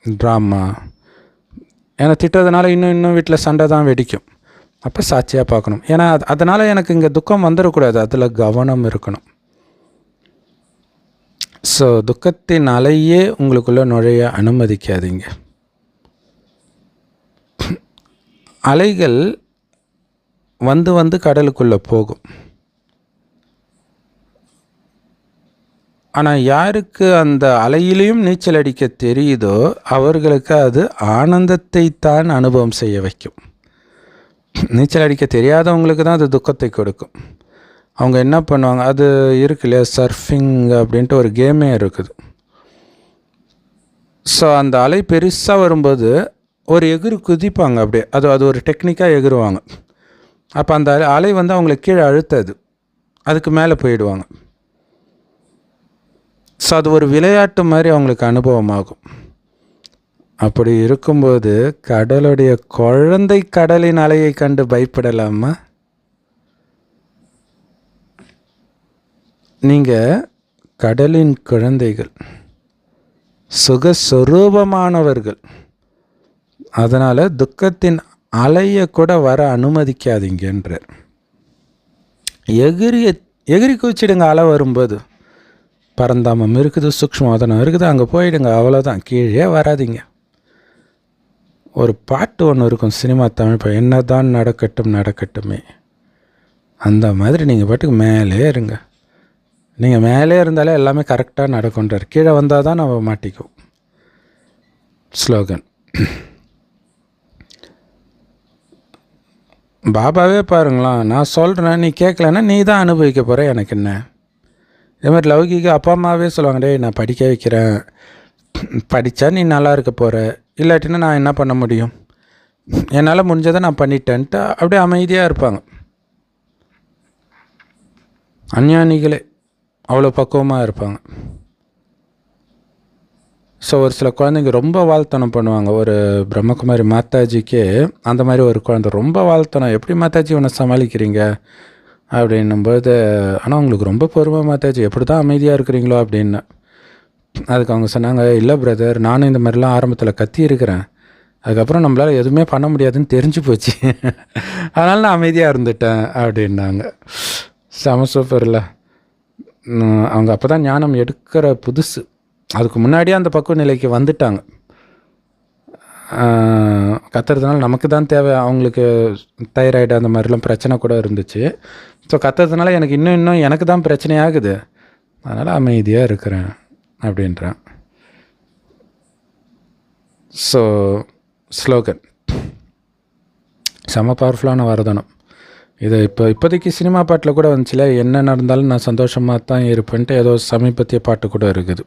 ட்ராமா, ஏன்னா திட்டுறதுனால இன்னும் வீட்டில் சண்டை தான் வெடிக்கும். அப்போ சாட்சியாக பார்க்கணும். ஏன்னா அதனால் எனக்கு இங்கே துக்கம் வந்துடக்கூடாது, அதில் கவனம் இருக்கணும். ஸோ துக்கத்தின் அலையே உங்களுக்குள்ளே நுழைய அனுமதிக்காதீங்க. அலைகள் வந்து கடலுக்குள்ளே போகும். ஆனால் யாருக்கு அந்த அலையிலையும் நீச்சல் அடிக்க தெரியுதோ அவர்களுக்கு அது ஆனந்தத்தை தான் அனுபவம் செய்ய வைக்கும். நீச்சல் அடிக்க தெரியாதவங்களுக்கு தான் அது துக்கத்தை கொடுக்கும். அவங்க என்ன பண்ணுவாங்க, அது இருக்கு இல்லையா, சர்ஃபிங் அப்படின்ட்டு ஒரு கேமே இருக்குது. ஸோ அந்த அலை பெருசாக வரும்போது ஒரு எகிறு குதிப்பாங்க, அப்படியே அது ஒரு டெக்னிக்காக எகிருவாங்க. அப்போ அந்த அலை அவங்களை கீழே அழுத்தாது, அதுக்கு மேலே போயிடுவாங்க. ஸோ அது ஒரு விளையாட்டு மாதிரி அவங்களுக்கு அனுபவமாகும். அப்படி இருக்கும்போது கடலுடைய குழந்தை கடலின் அலையை கண்டு பயப்படலாமா? நீங்கள் கடலின் குழந்தைகள், சுகஸ்வரூபமானவர்கள். அதனால் துக்கத்தின் அலையை கூட வர அனுமதிக்காதீங்கன்றார். எகிரி குச்சிடுங்க. அலை வரும்போது பரந்தாமம் இருக்குது, சூக்ஷ்மவதனம் இருக்குது, அங்கே போயிடுங்க, அவ்வளோதான், கீழே வராதிங்க. ஒரு பாட்டு ஒன்று இருக்கும் சினிமா தமிழ், என்ன தான் நடக்கட்டுமே, அந்த மாதிரி நீங்கள் பாட்டுக்கு மேலே இருங்க. நீங்கள் மேலே இருந்தாலே எல்லாமே கரெக்டாக நடக்குன்றார். கீழே வந்தால் தான் நம்ம மாட்டிக்குவோம். ஸ்லோகன். பாபாவே பாருங்களேன், நான் சொல்கிறேன், நீ கேட்கலன்னா நீ தான் அனுபவிக்க போகிற, எனக்கு என்ன. இதே மாதிரி லௌகிக அப்பா அம்மாவே சொல்லுவாங்க, டேய் நான் படிக்க வைக்கிறேன், படித்தா நீ நல்லா இருக்க போகிற, இல்லாட்டினா நான் என்ன பண்ண முடியும், என்னால் முடிஞ்சதை நான் பண்ணிட்டேன்ட்டு அப்படியே அமைதியாக இருப்பாங்க. அஞ்ஞானிகளே அவ்வளோ பக்குவமாக இருப்பாங்க. ஸோ ஒரு சில குழந்தைங்க ரொம்ப வாழ்த்தனம் பண்ணுவாங்க. ஒரு பிரம்மகுமாரி மாதாஜிக்கே அந்த மாதிரி ஒரு குழந்தை ரொம்ப வாழ்த்தனம், எப்படி மாதாஜி உன்னை சமாளிக்கிறீங்க அப்படின்னும்போது, ஆனால் அவங்களுக்கு ரொம்ப பொறுமை மாதாஜி, எப்படி தான் அமைதியாக இருக்கிறீங்களோ அப்படின்னு. அதுக்கு அவங்க சொன்னாங்க, இல்லை பிரதர், நானும் இந்த மாதிரிலாம் ஆரம்பத்தில் கத்தி இருக்கிறேன், அதுக்கப்புறம் நம்மளால் எதுவுமே பண்ண முடியாதுன்னு தெரிஞ்சு போச்சு, அதனால் நான் அமைதியாக இருந்துட்டேன் அப்படின்னாங்க. செம சூப்பரில். அவங்க அப்போ தான் ஞானம் எடுக்கிற புதுசு, அதுக்கு முன்னாடியே அந்த பக்குவ நிலைக்கு வந்துட்டாங்க. கத்துறதுனால நமக்கு தான் தேவை, அவங்களுக்கு தைராய்டு அந்த மாதிரிலாம் பிரச்சனை கூட இருந்துச்சு. ஸோ கத்துறதுனால எனக்கு இன்னும் எனக்கு தான் பிரச்சனையாகுது, அதனால் அமைதியாக இருக்கிறேன் அப்படின்றேன். ஸோ ஸ்லோகன் செம பவர்ஃபுல்லான வரதானம் இது. இப்போதைக்கு சினிமா பாட்டில் கூட வந்துச்சுல, என்ன நடந்தாலும் நான் சந்தோஷமாக தான் இருப்பேன்ட்டு ஏதோ சமீபத்திய பாட்டு கூட இருக்குது,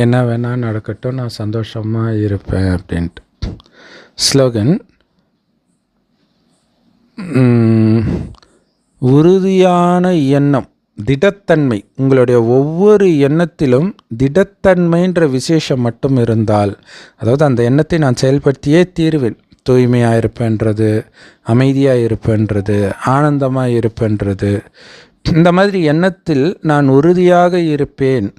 என்ன வேணால் நடக்கட்டும் நான் சந்தோஷமாக இருப்பேன் அப்படின்ட்டு. ஸ்லோகன் உறுதியான எண்ணம், திடத்தன்மை. உங்களுடைய ஒவ்வொரு எண்ணத்திலும் திடத்தன்மைன்ற விசேஷம் மட்டும் இருந்தால், அதாவது அந்த எண்ணத்தை நான் செயல்படுத்தியே தீருவேன், தூய்மையாக இருப்பேன்றது, அமைதியாக இருப்பேன்றது, ஆனந்தமாக இருப்பேன்றது, இந்த மாதிரி எண்ணத்தில் நான் உறுதியாக இருப்பேன்.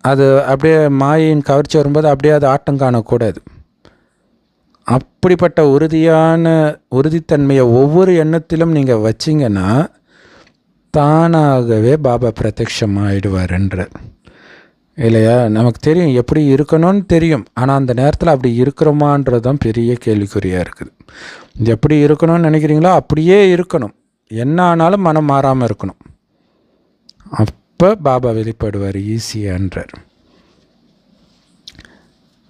அது அப்படியே மாயின் கவர்ச்சி வரும்போது அப்படியே அது ஆட்டம் காணக்கூடாது. அப்படிப்பட்ட உறுதித்தன்மையை ஒவ்வொரு எண்ணத்திலும் நீங்கள் வச்சிங்கன்னா தானாகவே பாபா பிரத்யட்சமாகிடுவார்ன்ற இல்லையா. நமக்கு தெரியும் எப்படி இருக்கணும்னு தெரியும், ஆனால் அந்த நேரத்தில் அப்படி இருக்கிறோமான்றது தான் பெரிய கேள்விக்குறியாக இருக்குது. எப்படி இருக்கணும்னு நினைக்கிறீங்களோ அப்படியே இருக்கணும், என்ன ஆனாலும் மனம் மாறாமல் இருக்கணும், அப்போ பாபா வெளிப்படுவார் ஈஸியான்றார்.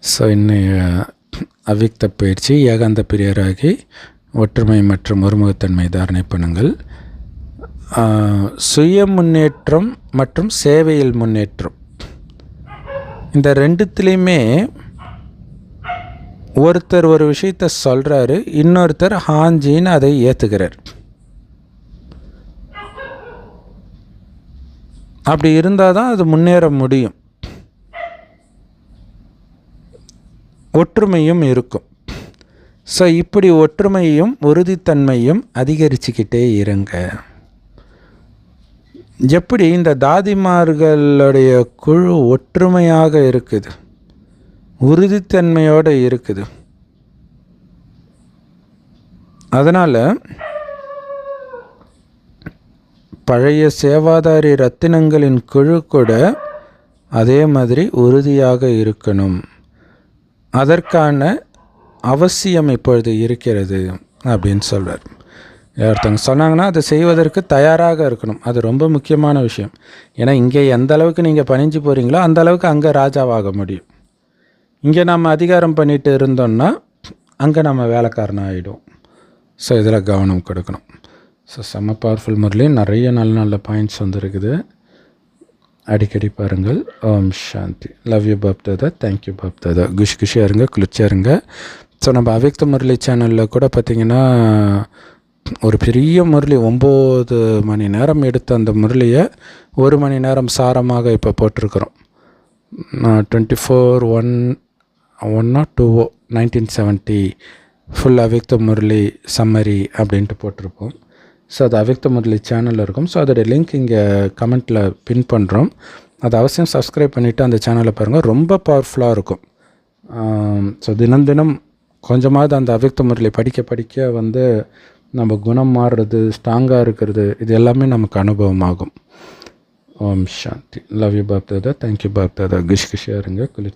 ஸோ இன்னும் அவ்விக்த பயிற்சி, ஏகாந்த பிரியராகி ஒற்றுமை மற்றும் ஒருமுகத்தன்மை தாரணை பண்ணுங்கள். சுய முன்னேற்றம் மற்றும் சேவையில் முன்னேற்றம், இந்த ரெண்டுத்துலேயுமே ஒருத்தர் ஒரு விஷயத்தை சொல்கிறாரு, இன்னொருத்தர் ஹாஞ்சின்னு அதை ஏற்றுக்கிறார். அப்படி இருந்தால் தான் அது முன்னேற முடியும், ஒற்றுமையும் இருக்கும். ஸோ இப்படி ஒற்றுமையும் உறுதித்தன்மையும் அதிகரிச்சுக்கிட்டே இருங்க. எப்படி இந்த தாதிமார்களுடைய குழு ஒற்றுமையாக இருக்குது, உறுதித்தன்மையோடு இருக்குது, அதனால் பழைய சேவாதாரி ரத்தினங்களின் குழு கூட அதே மாதிரி உறுதியாக இருக்கணும். அதற்கான அவசியம் இப்பொழுது இருக்கிறது அப்படின்னு சொல்கிறார். ஒருத்தவங்க சொன்னாங்கன்னா அதை செய்வதற்கு தயாராக இருக்கணும், அது ரொம்ப முக்கியமான விஷயம். ஏன்னா இங்கே எந்த அளவுக்கு நீங்கள் பணிஞ்சு போகிறீங்களோ அந்த அளவுக்கு அங்கே ராஜாவாக முடியும். இங்கே நம்ம அதிகாரம் பண்ணிட்டு இருந்தோம்னா அங்கே நம்ம வேலைக்காரனாக ஆகிடும். ஸோ இதில் கவனம் கொடுக்கணும். ஸோ செம்ம பவர்ஃபுல் முறையில் நிறைய நல்ல நல்ல பாயிண்ட்ஸ் வந்துருக்குது, அடிக்கடி பாருங்கள். ஓம் சாந்தி. Love you Bap Dada. Thank you Bap Dada. குஷியாக இருங்க, குளிர்ச்சியாக இருங்க. ஸோ நம்ம அவ்விக்த முரளி சேனலில் கூட பார்த்திங்கன்னா ஒரு பெரிய முரளி 9 மணி நேரம் எடுத்த அந்த முரளியை 1 மணி நேரம் சாரமாக இப்போ போட்டிருக்கிறோம். 24/1/1970 ஃபுல் அவ்விக்த முரளி சம்மரி அப்படின்ட்டு போட்டிருப்போம். ஸோ அது அவ்விக்த முரளி சேனலில் இருக்கும். ஸோ அதோடய லிங்க் இங்கே கமெண்ட்டில் பின் பண்ணுறோம், அது அவசியம் சப்ஸ்கிரைப் பண்ணிவிட்டு அந்த சேனலை பாருங்கள், ரொம்ப பவர்ஃபுல்லாக இருக்கும். ஸோ தினம் தினம் கொஞ்சமாவது அந்த அவ்விக்த முரளி படிக்க படிக்க வந்து நம்ம குணம் மாறுறது, ஸ்ட்ராங்காக இருக்கிறது, இது எல்லாமே நமக்கு அனுபவமாகும். ஓம் சாந்தி. Love you Bap Dada. Thank you Bap Dada. குஷியாக இருங்க, குளிர்